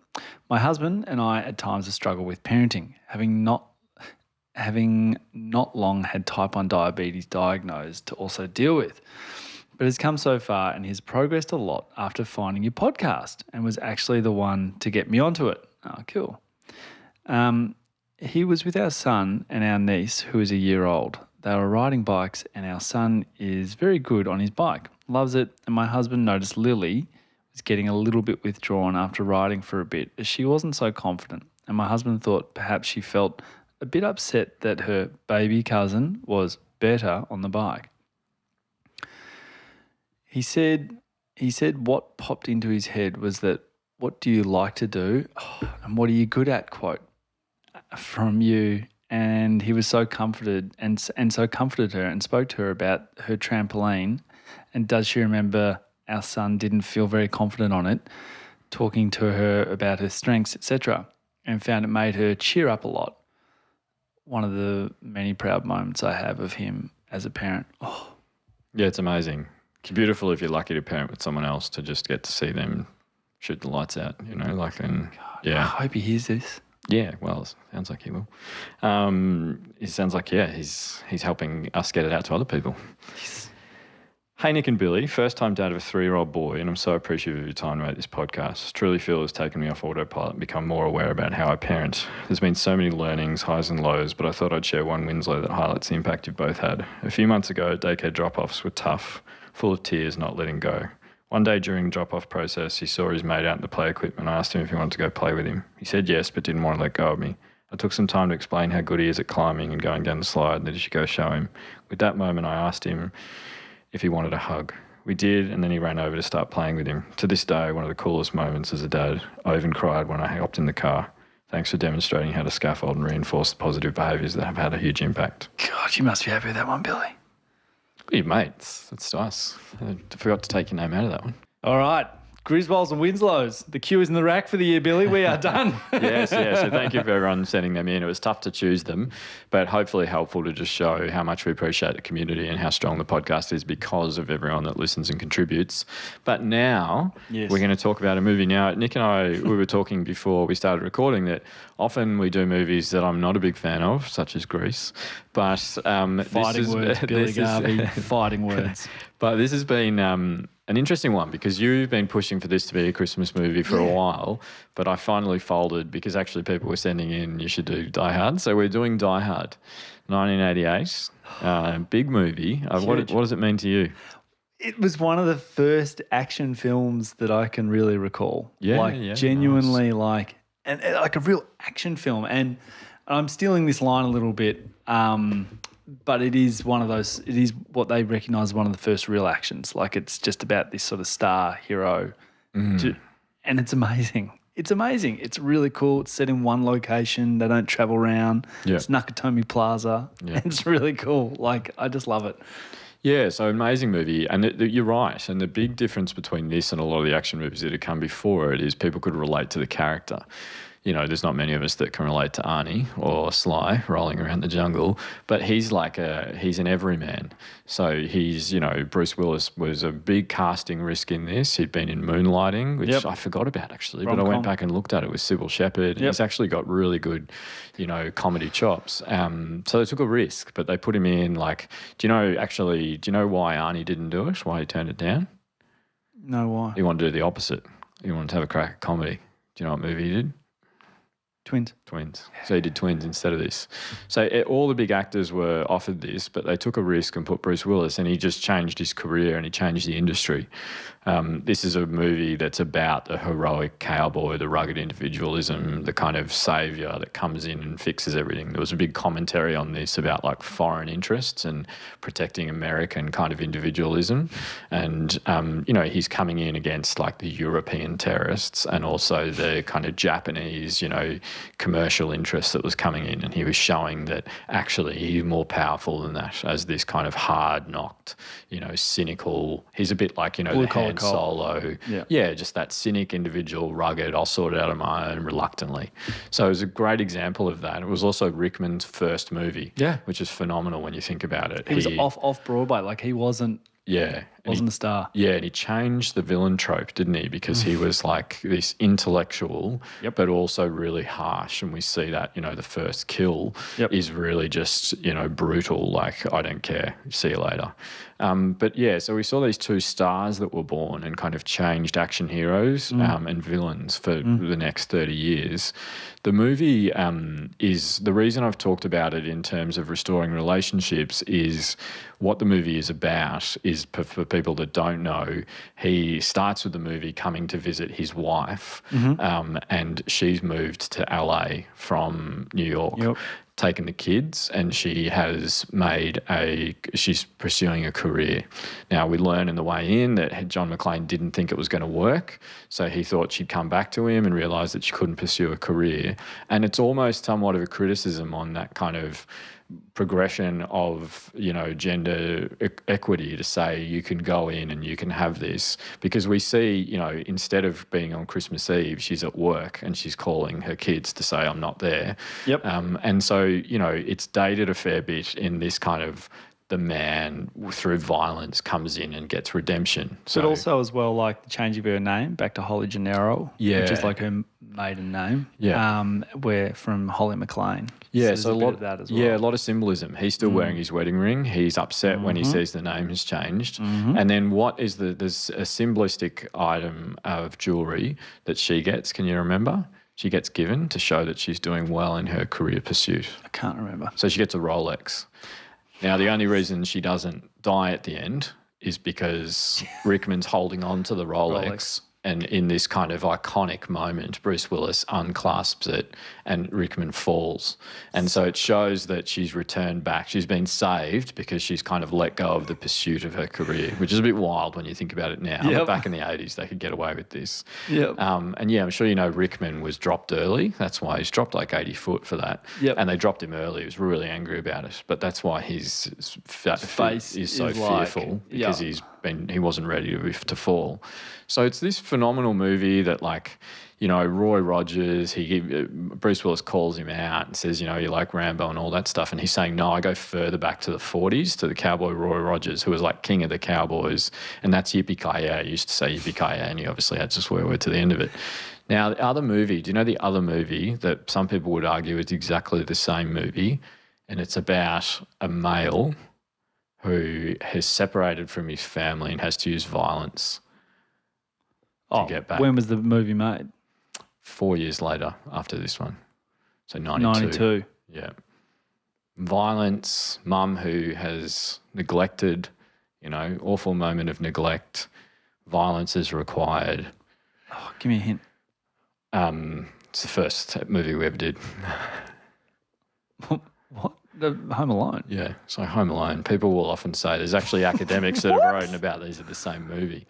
[SPEAKER 1] My husband and I at times have struggled with parenting, having not long had type 1 diabetes diagnosed to also deal with. But has come so far and he's progressed a lot after finding your podcast and was actually the one to get me onto it. Oh, cool. He was with our son and our niece, who is a year old. They were riding bikes and our son is very good on his bike, loves it, and my husband noticed Lily was getting a little bit withdrawn after riding for a bit as she wasn't so confident, and my husband thought perhaps she felt a bit upset that her baby cousin was better on the bike. He said what popped into his head was that, what do you like to do and what are you good at, quote, from you. And he was so comforted and so comforted her and spoke to her about her trampoline. And does she remember our son didn't feel very confident on it, talking to her about her strengths, etc., and found it made her cheer up a lot. One of the many proud moments I have of him as a parent. Oh.
[SPEAKER 2] Yeah, it's amazing. It's beautiful if you're lucky to parent with someone else to just get to see them shoot the lights out,
[SPEAKER 1] I hope he hears this.
[SPEAKER 2] Yeah, well, it sounds like he will. It sounds like, he's helping us get it out to other people.
[SPEAKER 1] Yes.
[SPEAKER 2] Hey, Nick and Billy, first-time dad of a 3-year-old boy, and I'm so appreciative of your time to make this podcast. Truly feel it's taken me off autopilot and become more aware about how I parent. There's been so many learnings, highs and lows, but I thought I'd share one Winslow that highlights the impact you've both had. A few months ago, daycare drop-offs were tough, full of tears, not letting go. One day during the drop-off process, he saw his mate out in the play equipment and I asked him if he wanted to go play with him. He said yes, but didn't want to let go of me. I took some time to explain how good he is at climbing and going down the slide and that he should go show him. With that moment, I asked him if he wanted a hug. We did, and then he ran over to start playing with him. To this day, one of the coolest moments as a dad. I even cried when I hopped in the car. Thanks for demonstrating how to scaffold and reinforce the positive behaviours that have had a huge impact.
[SPEAKER 1] God, you must be happy with that one, Billy.
[SPEAKER 2] Hey, mate, that's us. I forgot to take your name out of that one.
[SPEAKER 1] All right. Griswolds and Winslows. The queue is in the rack for the year, Billy. We are done.
[SPEAKER 2] Yes. So thank you for everyone sending them in. It was tough to choose them, but hopefully helpful to just show how much we appreciate the community and how strong the podcast is because of everyone that listens and contributes. But now we're going to talk about a movie. Now, Nick and I, we were talking before we started recording that often we do movies that I'm not a big fan of, such as Grease. But
[SPEAKER 1] fighting words, Billy Garvey, fighting words.
[SPEAKER 2] But this has been an interesting one because you've been pushing for this to be a Christmas movie for a while, but I finally folded because actually people were sending in you should do Die Hard. So we're doing Die Hard, 1988, big movie. What does it mean to you?
[SPEAKER 1] It was one of the first action films that I can really recall. Genuinely nice. And like a real action film. And I'm stealing this line a little bit, but it is one of those, it is what they recognise as one of the first real actions. Like it's just about this sort of star hero. And it's amazing. It's amazing. It's really cool. It's set in one location. They don't travel around.
[SPEAKER 2] Yeah.
[SPEAKER 1] It's Nakatomi Plaza. Yeah. It's really cool. Like I just love it.
[SPEAKER 2] Yeah, so amazing movie. And you're right. And the big difference between this and a lot of the action movies that had come before it is people could relate to the character. You know, there's not many of us that can relate to Arnie or Sly rolling around the jungle, but he's he's an everyman. So he's, Bruce Willis was a big casting risk in this. He'd been in Moonlighting, which I forgot about actually, but I went back and looked at it with Sybil Shepherd. And he's actually got really good, comedy chops. So they took a risk, but they put him in do you know why Arnie didn't do it? Why he turned it down?
[SPEAKER 1] No, why?
[SPEAKER 2] He wanted to do the opposite. He wanted to have a crack at comedy. Do you know what movie he did?
[SPEAKER 1] Twins.
[SPEAKER 2] So he did Twins instead of this. So all the big actors were offered this, but they took a risk and put Bruce Willis, and he just changed his career and he changed the industry. This is a movie that's about the heroic cowboy, the rugged individualism, the kind of saviour that comes in and fixes everything. There was a big commentary on this about foreign interests and protecting American kind of individualism. And, he's coming in against the European terrorists and also the kind of Japanese, commercial interest that was coming in, and he was showing that actually he's more powerful than that as this kind of hard-knocked, cynical, he's a bit like, the Han Solo. Yeah, just that cynic individual, rugged, I'll sort it out on my own reluctantly. So it was a great example of that. It was also Rickman's first movie, which is phenomenal when you think about it.
[SPEAKER 1] He was off Broadway, he wasn't.
[SPEAKER 2] Yeah.
[SPEAKER 1] Wasn't a star.
[SPEAKER 2] Yeah, and he changed the villain trope, didn't he? Because he was this intellectual, but also really harsh. And we see that, the first kill is really just, brutal, I don't care, see you later. But yeah, so we saw these two stars that were born and kind of changed action heroes and villains for the next 30 years. The movie is, the reason I've talked about it in terms of restoring relationships is what the movie is about is, for people that don't know, he starts with the movie coming to visit his wife and she's moved to LA from New York. Taken the kids, and she's pursuing a career. Now, we learn in the way in that John McClane didn't think it was going to work, so he thought she'd come back to him and realised that she couldn't pursue a career. And it's almost somewhat of a criticism on that kind of progression of, gender equity to say you can go in and you can have this, because we see, instead of being on Christmas Eve, she's at work and she's calling her kids to say, I'm not there. And so, it's dated a fair bit in this kind of the man through violence comes in and gets redemption. So,
[SPEAKER 1] but also as well, the change of her name back to Holly Gennaro, which is her maiden name. We're from Holly McClane.
[SPEAKER 2] Yeah,
[SPEAKER 1] so a lot of that as well.
[SPEAKER 2] Yeah, a lot of symbolism. He's still wearing his wedding ring. He's upset when he sees the name has changed. And then there's a symbolistic item of jewellery that she gets. Can you remember? She gets given to show that she's doing well in her career pursuit.
[SPEAKER 1] I can't remember.
[SPEAKER 2] So she gets a Rolex. Now, the only reason she doesn't die at the end is because Rickman's holding on to the Rolex. And in this kind of iconic moment, Bruce Willis unclasps it and Rickman falls. And so it shows that she's returned back. She's been saved because she's kind of let go of the pursuit of her career, which is a bit wild when you think about it now. But back in the 80s, they could get away with this. And yeah, I'm sure Rickman was dropped early. That's why he's dropped 80 foot for that. And they dropped him early. He was really angry about it. But that's why his face is so fearful, because he's he wasn't ready to fall. So it's this phenomenal movie that, like, you know, Roy Rogers, Bruce Willis calls him out and says, you know, you like Rambo and all that stuff. And he's saying, no, I go further back to the 40s, to the cowboy Roy Rogers, who was like king of the cowboys. And that's yippee-ki-yay. I used to say yippee-ki-yay, and he obviously had to swear word to the end of it. Now, the other movie, do you know the other movie that some people would argue is exactly the same movie? And it's about a male who has separated from his family and has to use violence to get back.
[SPEAKER 1] When was the movie made?
[SPEAKER 2] 4 years later after this one. So 92.
[SPEAKER 1] 92.
[SPEAKER 2] Yeah. Violence, mum who has neglected, you know, awful moment of neglect. Violence is required.
[SPEAKER 1] Oh, give me a hint.
[SPEAKER 2] It's the first movie we ever did.
[SPEAKER 1] What? Home Alone?
[SPEAKER 2] Yeah, so Home Alone. People will often say there's actually academics that have written about these are the same movie.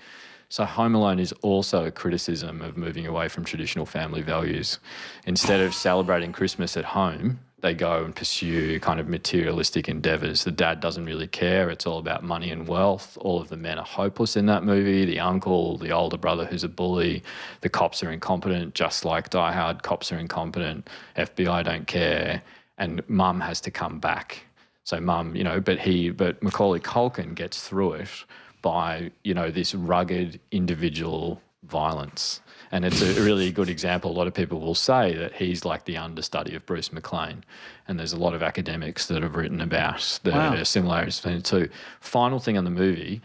[SPEAKER 2] So Home Alone is also a criticism of moving away from traditional family values. Instead of celebrating Christmas at home, they go and pursue kind of materialistic endeavours. The dad doesn't really care. It's all about money and wealth. All of the men are hopeless in that movie. The uncle, the older brother who's a bully. The cops are incompetent, just like Die Hard. Cops are incompetent. FBI don't care. And mum has to come back. So mum, you know, but Macaulay Culkin gets through it by, you know, this rugged individual violence. And it's a really good example. A lot of people will say that he's like the understudy of Bruce McLean. And there's a lot of academics that have written about the similarities between the two. Final thing on the movie,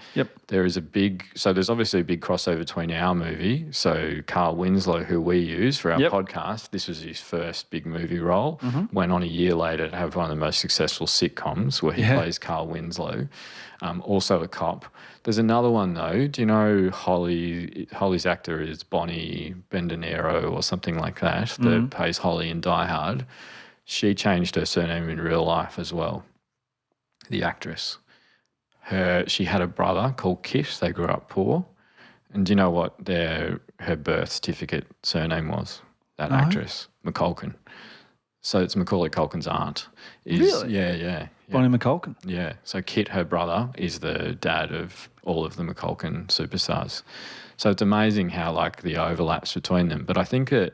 [SPEAKER 2] there's obviously a big crossover between our movie. So Carl Winslow, who we use for our podcast, this was his first big movie role. Went on a year later to have one of the most successful sitcoms where he plays Carl Winslow, also a cop. There's another one though. Do you know Holly's actor is Bonnie Bendenero or something like that, that plays Holly in Die Hard. She changed her surname in real life as well, the actress. She had a brother called Kit. They grew up poor. And do you know what her birth certificate surname was? That actress, McCulkin. So it's Macaulay Culkin's aunt.
[SPEAKER 1] Really?
[SPEAKER 2] Yeah.
[SPEAKER 1] Bonnie McCulkin.
[SPEAKER 2] Yeah. So Kit, her brother, is the dad of all of the McCulkin superstars. So it's amazing how, like, the overlaps between them. But I think that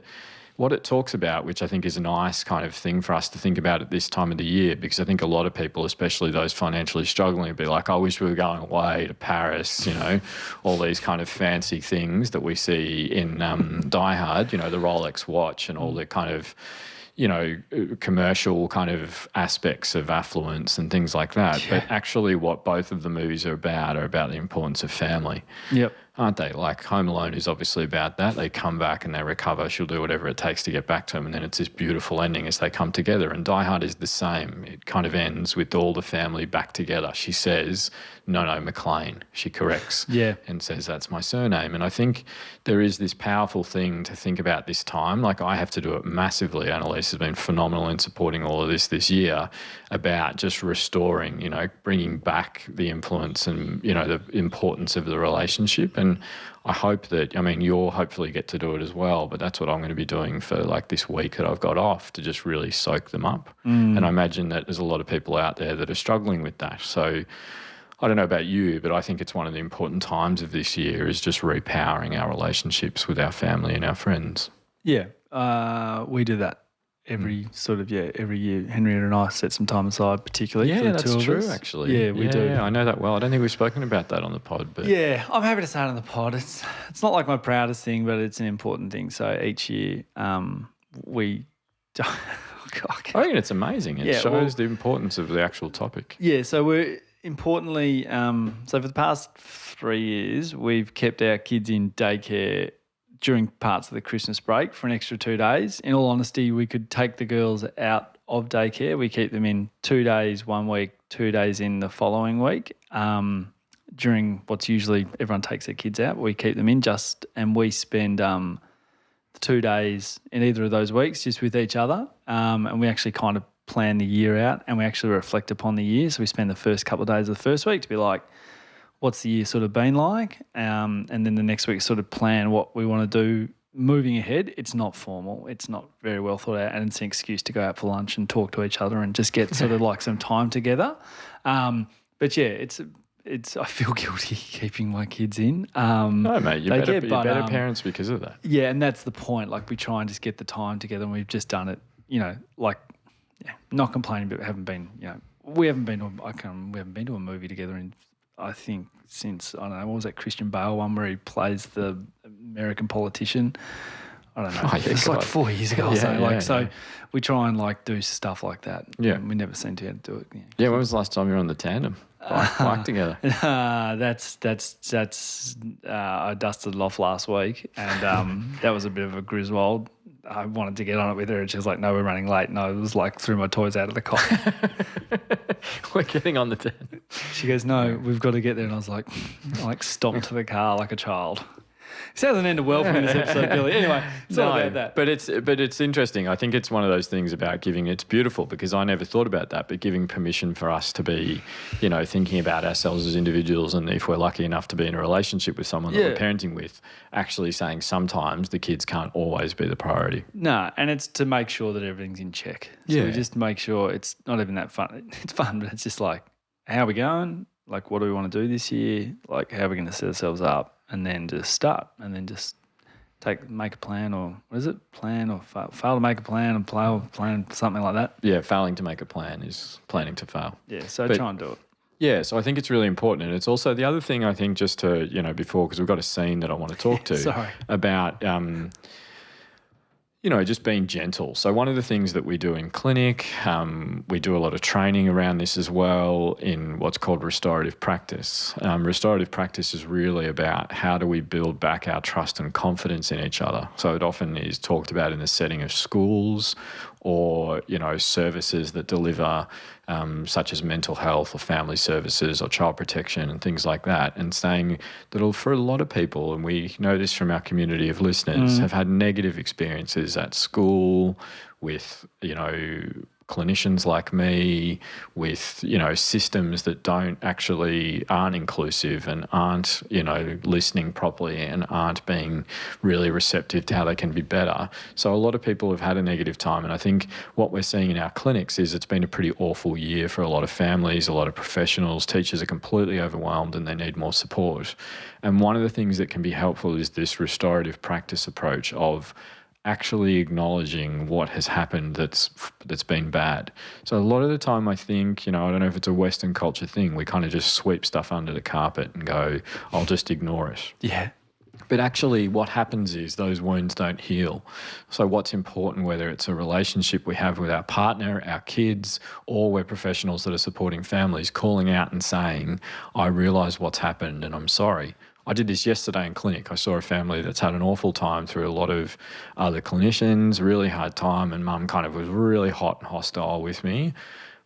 [SPEAKER 2] what it talks about, which I think is a nice kind of thing for us to think about at this time of the year, because I think a lot of people, especially those financially struggling, would be like, I wish we were going away to Paris, you know, all these kind of fancy things that we see in Die Hard, you know, the Rolex watch and all the kind of, you know, commercial kind of aspects of affluence and things like that. But actually what both of the movies are about the importance of family. Yep. Aren't they? Like Home Alone is obviously about that. They come back and they recover. She'll do whatever it takes to get back to him. And then it's this beautiful ending as they come together. And Die Hard is the same. It kind of ends with all the family back together. She says, no, McLean. She corrects and says, that's my surname. And I think there is this powerful thing to think about this time. Like I have to do it massively. Annalise has been phenomenal in supporting all of this year about just restoring, you know, bringing back the influence and, you know, the importance of the relationship. And I hope that, I mean, you'll hopefully get to do it as well, but that's what I'm going to be doing for like this week that I've got off, to just really soak them up. And I imagine that there's a lot of people out there that are struggling with that. So I don't know about you, but I think it's one of the important times of this year is just repowering our relationships with our family and our friends.
[SPEAKER 1] Yeah, we do that every every year. Henrietta and I set some time aside, particularly for the two of us.
[SPEAKER 2] Yeah, that's true, actually.
[SPEAKER 1] Yeah, we do.
[SPEAKER 2] Yeah, I know that well. I don't think we've spoken about that on the pod, but
[SPEAKER 1] yeah, I'm happy to say it on the pod. It's not like my proudest thing, but it's an important thing. So each year, we.
[SPEAKER 2] I reckon it's amazing. It shows the importance of the actual topic.
[SPEAKER 1] Yeah, so we're importantly, so for the past 3 years, we've kept our kids in daycare during parts of the Christmas break for an extra 2 days. In all honesty, we could take the girls out of daycare. We keep them in 2 days 1 week, 2 days in the following week. During what's usually everyone takes their kids out, we keep them in and we spend the 2 days in either of those weeks just with each other. And we actually kind of plan the year out and we actually reflect upon the year. So we spend the first couple of days of the first week to be like, what's the year sort of been like? And then the next week sort of plan what we want to do moving ahead. It's not formal. It's not very well thought out, and it's an excuse to go out for lunch and talk to each other and just get sort of like some time together. But yeah, it's I feel guilty keeping my kids in.
[SPEAKER 2] No, mate, you're
[SPEAKER 1] they
[SPEAKER 2] better parents because of that.
[SPEAKER 1] Yeah, and that's the point. Like we try and just get the time together, and we've just done it. Not complaining, but haven't been. We haven't been to a movie together in, I think, since, I don't know, what was that Christian Bale one where he plays the American politician? I don't know.
[SPEAKER 2] Oh, yeah,
[SPEAKER 1] it's like 4 years ago or something. So we try and do stuff like that.
[SPEAKER 2] Yeah.
[SPEAKER 1] We never seem to be able to do it.
[SPEAKER 2] Yeah, when was the last time you were on the tandem? Bike together.
[SPEAKER 1] That's I dusted it off last week, and that was a bit of a Griswold. I wanted to get on it with her, and she was like, "No, we're running late." No, it was like threw my toys out of the car.
[SPEAKER 2] We're getting on the tandem.
[SPEAKER 1] She goes, "No, we've got to get there," and I was like, stomped to the car like a child. This hasn't ended well for me this episode, Billy. Anyway, it's all about that.
[SPEAKER 2] But it's interesting. I think it's one of those things about giving. It's beautiful because I never thought about that, but giving permission for us to be, thinking about ourselves as individuals, and if we're lucky enough to be in a relationship with someone that we're parenting with, actually saying sometimes the kids can't always be the priority.
[SPEAKER 1] No, and it's to make sure that everything's in check. So we just make sure it's not even that fun. It's fun, but it's just like, how are we going? Like, what do we want to do this year? Like, how are we going to set ourselves up? And then just start, and then just make a plan, or what is it? Plan or fail to make a plan, and plan, something like that.
[SPEAKER 2] Yeah, failing to make a plan is planning to fail.
[SPEAKER 1] Yeah, so try and do it.
[SPEAKER 2] Yeah, so I think it's really important. And it's also the other thing I think just to, before, because we've got a scene that I want to talk to about, just being gentle. So one of the things that we do in clinic, we do a lot of training around this as well in what's called restorative practice. Restorative practice is really about how do we build back our trust and confidence in each other. So it often is talked about in the setting of schools or, services that deliver such as mental health or family services or child protection and things like that, and saying that for a lot of people, and we know this from our community of listeners, have had negative experiences at school with, clinicians like me, with, systems that aren't inclusive and aren't, listening properly and aren't being really receptive to how they can be better. So a lot of people have had a negative time. And I think what we're seeing in our clinics is it's been a pretty awful year for a lot of families, a lot of professionals. Teachers are completely overwhelmed and they need more support. And one of the things that can be helpful is this restorative practice approach of actually acknowledging what has happened that's been bad. So a lot of the time I think, I don't know if it's a Western culture thing, we kind of just sweep stuff under the carpet and go, I'll just ignore it.
[SPEAKER 1] Yeah.
[SPEAKER 2] But actually what happens is those wounds don't heal. So what's important, whether it's a relationship we have with our partner, our kids, or we're professionals that are supporting families, calling out and saying, I realise what's happened and I'm sorry. I did this yesterday in clinic. I saw a family that's had an awful time through a lot of other clinicians, really hard time, and mum kind of was really hot and hostile with me.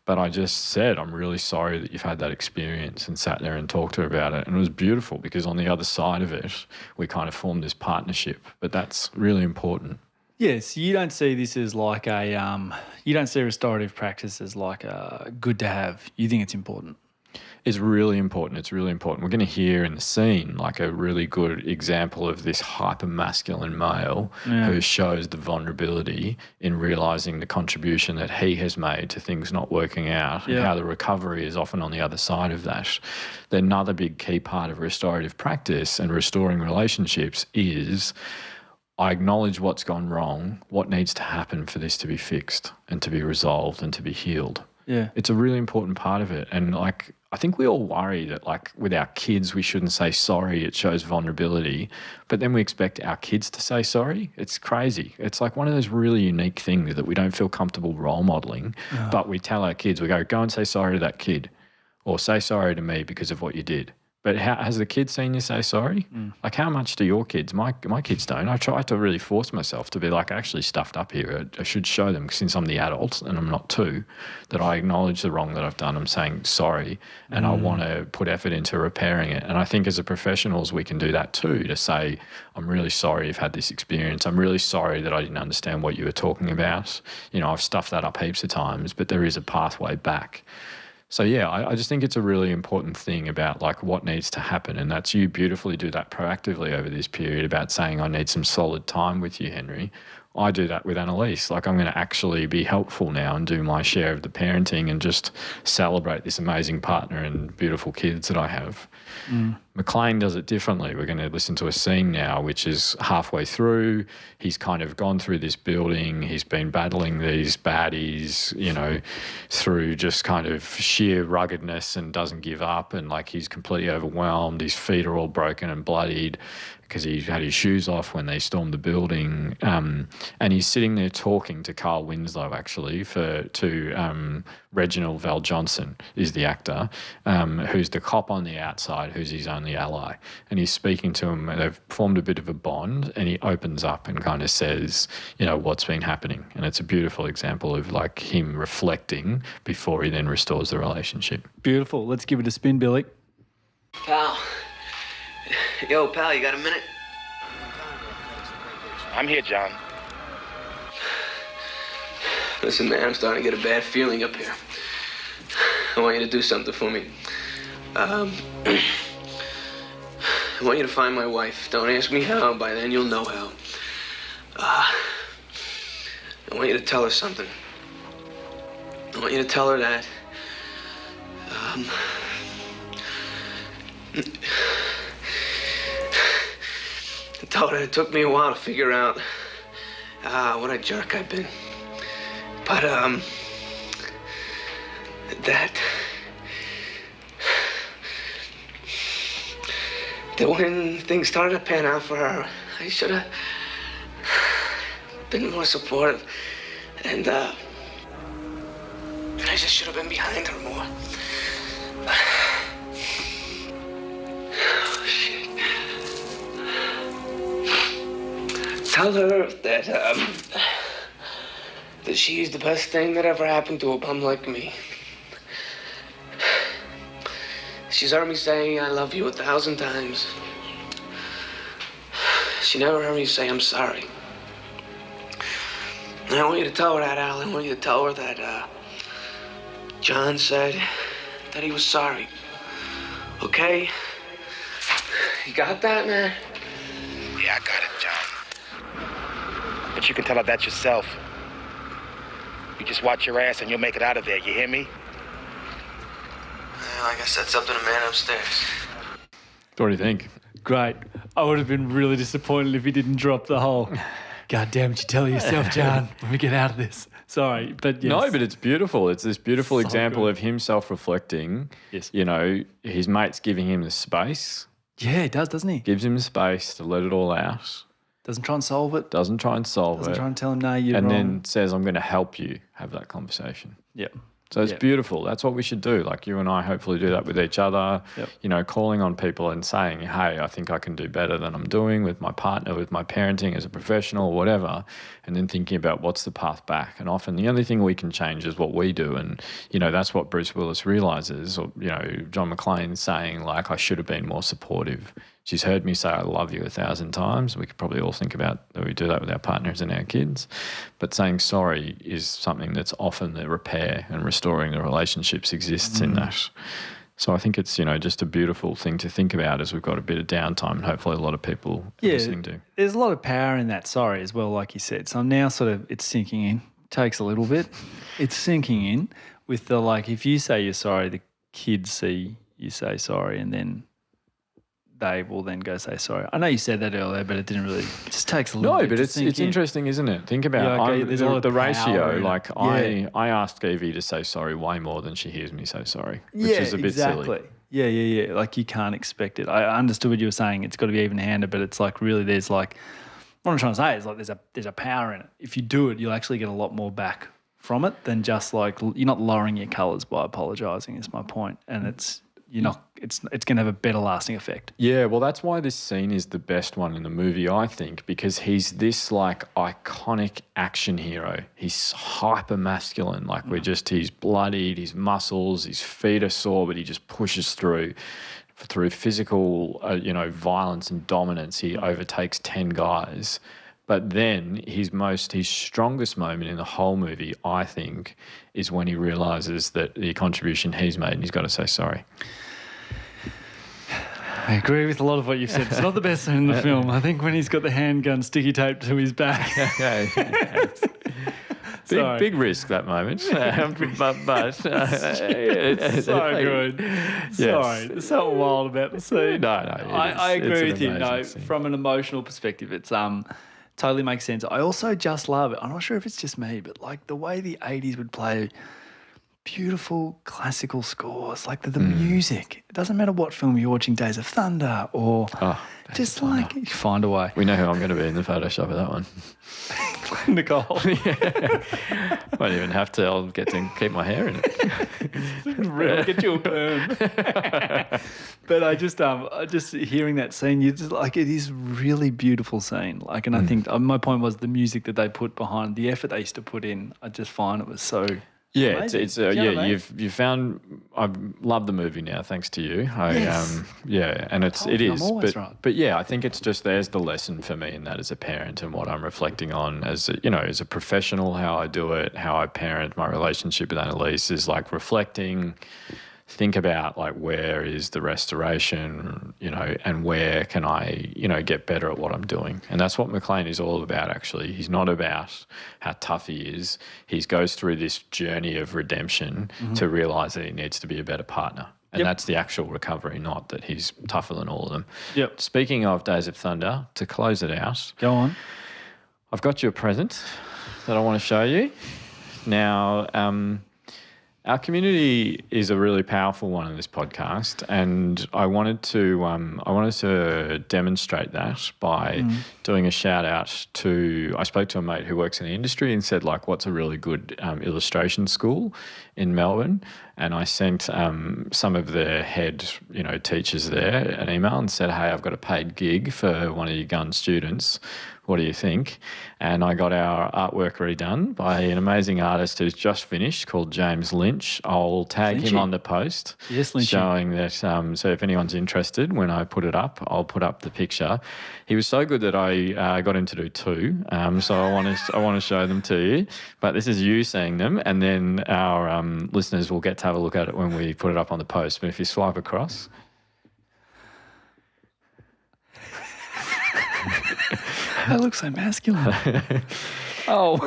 [SPEAKER 2] But I just said, I'm really sorry that you've had that experience, and sat there and talked to her about it. And it was beautiful because on the other side of it, we kind of formed this partnership. But that's really important.
[SPEAKER 1] Yes, you don't see this as like you don't see restorative practice as like a good to have. You think it's important.
[SPEAKER 2] It's really important. It's really important. We're going to hear in the scene like a really good example of this hyper-masculine male who shows the vulnerability in realising the contribution that he has made to things not working out and how the recovery is often on the other side of that. Then another big key part of restorative practice and restoring relationships is I acknowledge what's gone wrong, what needs to happen for this to be fixed and to be resolved and to be healed.
[SPEAKER 1] Yeah.
[SPEAKER 2] It's a really important part of it. And I think we all worry that with our kids, we shouldn't say sorry. It shows vulnerability. But then we expect our kids to say sorry. It's crazy. It's like one of those really unique things that we don't feel comfortable role modelling. But we tell our kids, we go and say sorry to that kid, or say sorry to me because of what you did. But has the kid seen you say sorry? Like, how much do your kids? My kids don't. I try to really force myself to be like, I actually stuffed up here. I should show them, since I'm the adult and I'm not two, that I acknowledge the wrong that I've done. I'm saying sorry, and I want to put effort into repairing it. And I think as a professionals, we can do that too, to say, I'm really sorry you've had this experience. I'm really sorry that I didn't understand what you were talking about. I've stuffed that up heaps of times, but there is a pathway back. So, yeah, I just think it's a really important thing about what needs to happen. And that's you beautifully do that proactively over this period about saying, I need some solid time with you, Henry. I do that with Annalise. Like, I'm going to actually be helpful now and do my share of the parenting and just celebrate this amazing partner and beautiful kids that I have. McLean does it differently. We're going to listen to a scene now, which is halfway through. He's kind of gone through this building. He's been battling these baddies, you know, through just kind of sheer ruggedness and doesn't give up. And like, he's completely overwhelmed. His feet are all broken and bloodied because he had his shoes off when they stormed the building. And he's sitting there talking to Carl Winslow, actually, to Reginald Val Johnson is the actor, who's the cop on the outside, who's his only ally. And he's speaking to him, and they've formed a bit of a bond, and he opens up and kind of says, you know, what's been happening. And it's a beautiful example of like him reflecting before he then restores the relationship.
[SPEAKER 1] Beautiful. Let's give it a spin, Billy.
[SPEAKER 8] Pal. Yo, pal, you got a minute?
[SPEAKER 5] I'm here, John.
[SPEAKER 8] Listen, man, I'm starting to get a bad feeling up here. I want you to do something for me. I want you to find my wife. Don't ask me how. By then, you'll know how. I want you to tell her something. I want you to tell her that... Tell her it took me a while to figure out what a jerk I've been. But, that when things started to pan out for her, I should have been more supportive. And I just should have been behind her more. Oh, shit. Tell her that she's the best thing that ever happened to a bum like me. She's heard me say I love you 1,000 times. She never heard me say I'm sorry. And I want you to tell her that, Al. I want you to tell her that John said that he was sorry. Okay? You got that, man?
[SPEAKER 5] Yeah, I got it, John. But you can tell her that yourself. You just watch your ass and you'll make it out of there, you hear me?
[SPEAKER 8] Like I said, something to man upstairs.
[SPEAKER 2] What do you think?
[SPEAKER 1] Great. I would have been really disappointed if he didn't drop the whole, God damn it, you tell yourself, John, when we get out of this. Sorry, but yes.
[SPEAKER 2] No, but it's beautiful. It's this beautiful example
[SPEAKER 1] good.
[SPEAKER 2] of him self-reflecting.
[SPEAKER 1] Yes.
[SPEAKER 2] You know, his mate's giving him the space.
[SPEAKER 1] Yeah, he does, doesn't he?
[SPEAKER 2] Gives him the space to let it all out.
[SPEAKER 1] Doesn't try and solve it.
[SPEAKER 2] Doesn't try and solve
[SPEAKER 1] Doesn't
[SPEAKER 2] it.
[SPEAKER 1] try and tell him, no, you're
[SPEAKER 2] and
[SPEAKER 1] wrong.
[SPEAKER 2] then says, I'm going to help you have that conversation.
[SPEAKER 1] Yep.
[SPEAKER 2] So it's beautiful. That's what we should do. Like, you and I hopefully do that with each other, you know, calling on people and saying, hey, I think I can do better than I'm doing with my partner, with my parenting as a professional, whatever, and then thinking about what's the path back. And often the only thing we can change is what we do. And, you know, that's what Bruce Willis realizes, or, you know, John McClane saying, like, I should have been more supportive. She's heard me say I love you 1,000 times. We could probably all think about that we do that with our partners and our kids. But saying sorry is something that's often the repair and restoring the relationships exists in that. So I think it's, you know, just a beautiful thing to think about as we've got a bit of downtime, and hopefully a lot of people are listening to.
[SPEAKER 1] There's a lot of power in that sorry as well, like you said. So now sort of it's sinking in. Takes a little bit. It's sinking in with the, like, if you say you're sorry, the kids see you say sorry, and then they will then go say sorry. I know you said that earlier, but it didn't really. It just takes a little bit.
[SPEAKER 2] No, but it's interesting, isn't it? Think about
[SPEAKER 1] there's a lot of
[SPEAKER 2] the
[SPEAKER 1] power
[SPEAKER 2] ratio.
[SPEAKER 1] in it.
[SPEAKER 2] Like I asked Evie to say sorry way more than she hears me say sorry, which is a bit silly.
[SPEAKER 1] Yeah. Like, you can't expect it. I understood what you were saying. It's got to be even-handed, but it's like really there's like what I'm trying to say is like there's a power in it. If you do it, you'll actually get a lot more back from it than just like you're not lowering your colours by apologising. Is my point, and it's. It's going to have a better lasting effect. Yeah,
[SPEAKER 2] well, that's why this scene is the best one in the movie, I think, because he's this like iconic action hero. He's hyper masculine, like he's bloodied, his muscles, his feet are sore, but he just pushes through physical, violence and dominance. He overtakes 10 guys. But then his strongest moment in the whole movie, I think, is when he realises that the contribution he's made and he's got to say sorry.
[SPEAKER 1] I agree with a lot of what you've said. It's not the best scene in the film. I think when he's got the handgun sticky taped to his back.
[SPEAKER 2] Big risk that moment, but
[SPEAKER 1] it's so good.
[SPEAKER 2] Yes.
[SPEAKER 1] Sorry, there's something wild about the scene.
[SPEAKER 2] No,
[SPEAKER 1] I agree with you. No, from an emotional perspective, it's totally makes sense. I also just love it. I'm not sure if it's just me, but like the way the 80s would play beautiful classical scores, like the music. It doesn't matter what film you're watching, Days of Thunder or just like you find a way.
[SPEAKER 2] We know who I'm going to be in the Photoshop of that one.
[SPEAKER 1] Nicole.
[SPEAKER 2] Won't even have to. I'll get to keep my hair in it.
[SPEAKER 1] Get you a perm. But I just hearing that scene, you just like it is really beautiful scene. Like, and I think my point was the music that they put behind, the effort they used to put in. I just find it was so.
[SPEAKER 2] Yeah,
[SPEAKER 1] amazing.
[SPEAKER 2] it's you've found. I love the movie now, thanks to you. And it is.
[SPEAKER 1] I'm always right.
[SPEAKER 2] But yeah, I think it's just there's the lesson for me in that as a parent and what I'm reflecting on as as a professional, how I do it, how I parent, my relationship with Annalise is like reflecting. Think about like where is the restoration, and where can I, get better at what I'm doing. And that's what McLean is all about, actually. He's not about how tough he is. He goes through this journey of redemption to realise that he needs to be a better partner. And that's the actual recovery, not that he's tougher than all of them.
[SPEAKER 1] Yep.
[SPEAKER 2] Speaking of Days of Thunder, to close it out.
[SPEAKER 1] Go on.
[SPEAKER 2] I've got you a present that I want to show you. Now, our community is a really powerful one in this podcast, and I wanted to demonstrate that by doing a shout out to. I spoke to a mate who works in the industry and said, like, what's a really good illustration school in Melbourne, and I sent some of the head teachers there an email and said, hey, I've got a paid gig for one of your gun students. What do you think? And I got our artwork redone by an amazing artist who's just finished called James Lynch. I'll tag him on the post.
[SPEAKER 1] Yes, Lynchy.
[SPEAKER 2] Showing that, so if anyone's interested, when I put it up, I'll put up the picture. He was so good that I got him to do two. So I want to show them to you. But this is you seeing them, and then our listeners will get to have a look at it when we put it up on the post. But if you swipe across.
[SPEAKER 1] That looks so masculine. Oh.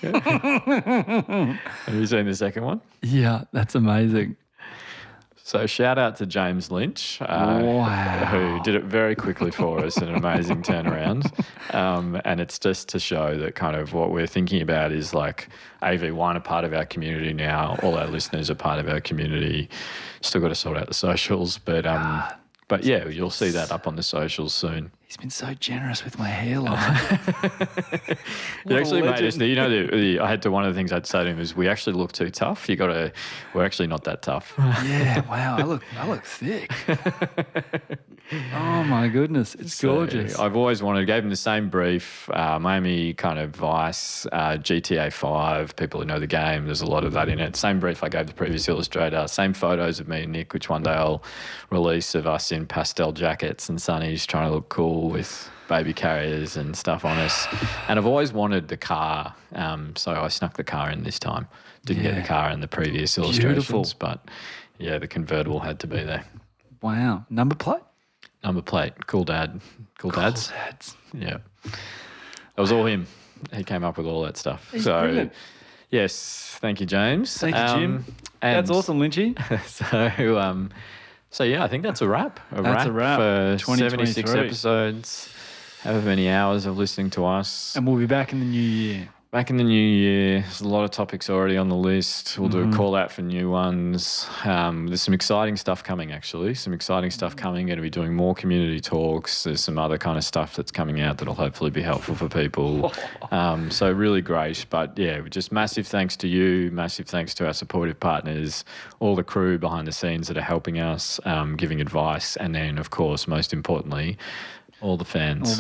[SPEAKER 2] Have you seen the second one?
[SPEAKER 1] Yeah, that's amazing.
[SPEAKER 2] So shout out to James Lynch, who did it very quickly for us, an amazing turnaround. And it's just to show that kind of what we're thinking about is like AV1 a part of our community now. All our listeners are part of our community. Still got to sort out the socials, but yeah, you'll see that up on the socials soon.
[SPEAKER 1] He's been so generous with my hairline.
[SPEAKER 2] He actually made us. I had to. One of the things I'd say to him is, we actually look too tough. We're actually not that tough.
[SPEAKER 1] Yeah, wow. I look thick. Oh my goodness, it's gorgeous.
[SPEAKER 2] I've always gave him the same brief, Miami kind of Vice, GTA 5, people who know the game, there's a lot of that in it. Same brief I gave the previous illustrator, same photos of me and Nick, which one day I'll release of us in pastel jackets and sunnies trying to look cool with baby carriers and stuff on us. And I've always wanted the car, so I snuck the car in this time. Didn't get the car in the previous illustrations, but yeah, the convertible had to be there.
[SPEAKER 1] Wow. Number plate?
[SPEAKER 2] Number plate. Cool dads. Yeah. That was all him. He came up with all that stuff.
[SPEAKER 1] He's brilliant.
[SPEAKER 2] Yes, thank you, James.
[SPEAKER 1] Thank you, Jim. That's awesome, Lynchy.
[SPEAKER 2] So yeah, I think that's a wrap.
[SPEAKER 1] That's a wrap
[SPEAKER 2] for
[SPEAKER 1] 2023.
[SPEAKER 2] 76 episodes, however many hours of listening to us.
[SPEAKER 1] And we'll be back in the new year.
[SPEAKER 2] Back in the new year, there's a lot of topics already on the list. We'll do a call out for new ones. There's some exciting stuff coming, actually. Going to be doing more community talks. There's some other kind of stuff that's coming out that'll hopefully be helpful for people. So really great. But yeah, just massive thanks to you. Massive thanks to our supportive partners, all the crew behind the scenes that are helping us, giving advice. And then, of course, most importantly, all the fans.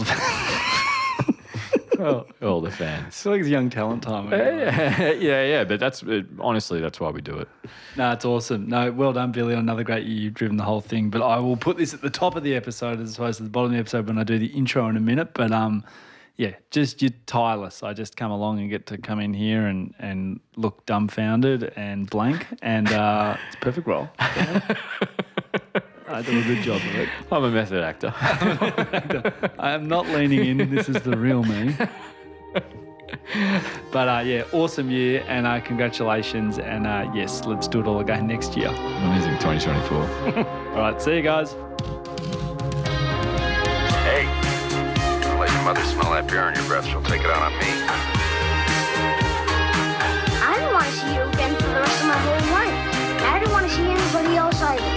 [SPEAKER 2] All the fans.
[SPEAKER 1] It's like it's young talent time.
[SPEAKER 2] Yeah. But honestly, that's why we do it.
[SPEAKER 1] No, it's awesome. No, well done, Billy. On another great year. You've driven the whole thing. But I will put this at the top of the episode as opposed to the bottom of the episode when I do the intro in a minute. But yeah, just you're tireless. I just come along and get to come in here and look dumbfounded and blank, and it's a perfect role. I do a good job of it.
[SPEAKER 2] I'm a method actor.
[SPEAKER 1] I am not leaning in. This is the real me. But yeah, awesome year, and congratulations. And yes, let's do it all again next year.
[SPEAKER 2] Amazing 2024.
[SPEAKER 1] All right, see you guys.
[SPEAKER 3] Hey, don't let your mother smell that beer on your breath. She'll take it out on me.
[SPEAKER 4] I don't want to see you again for the rest of my whole life. And I don't want to see anybody else either.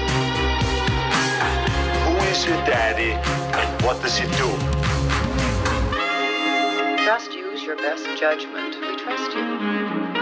[SPEAKER 9] Who is your daddy and what does he do?
[SPEAKER 6] Just use your best judgment. We trust you.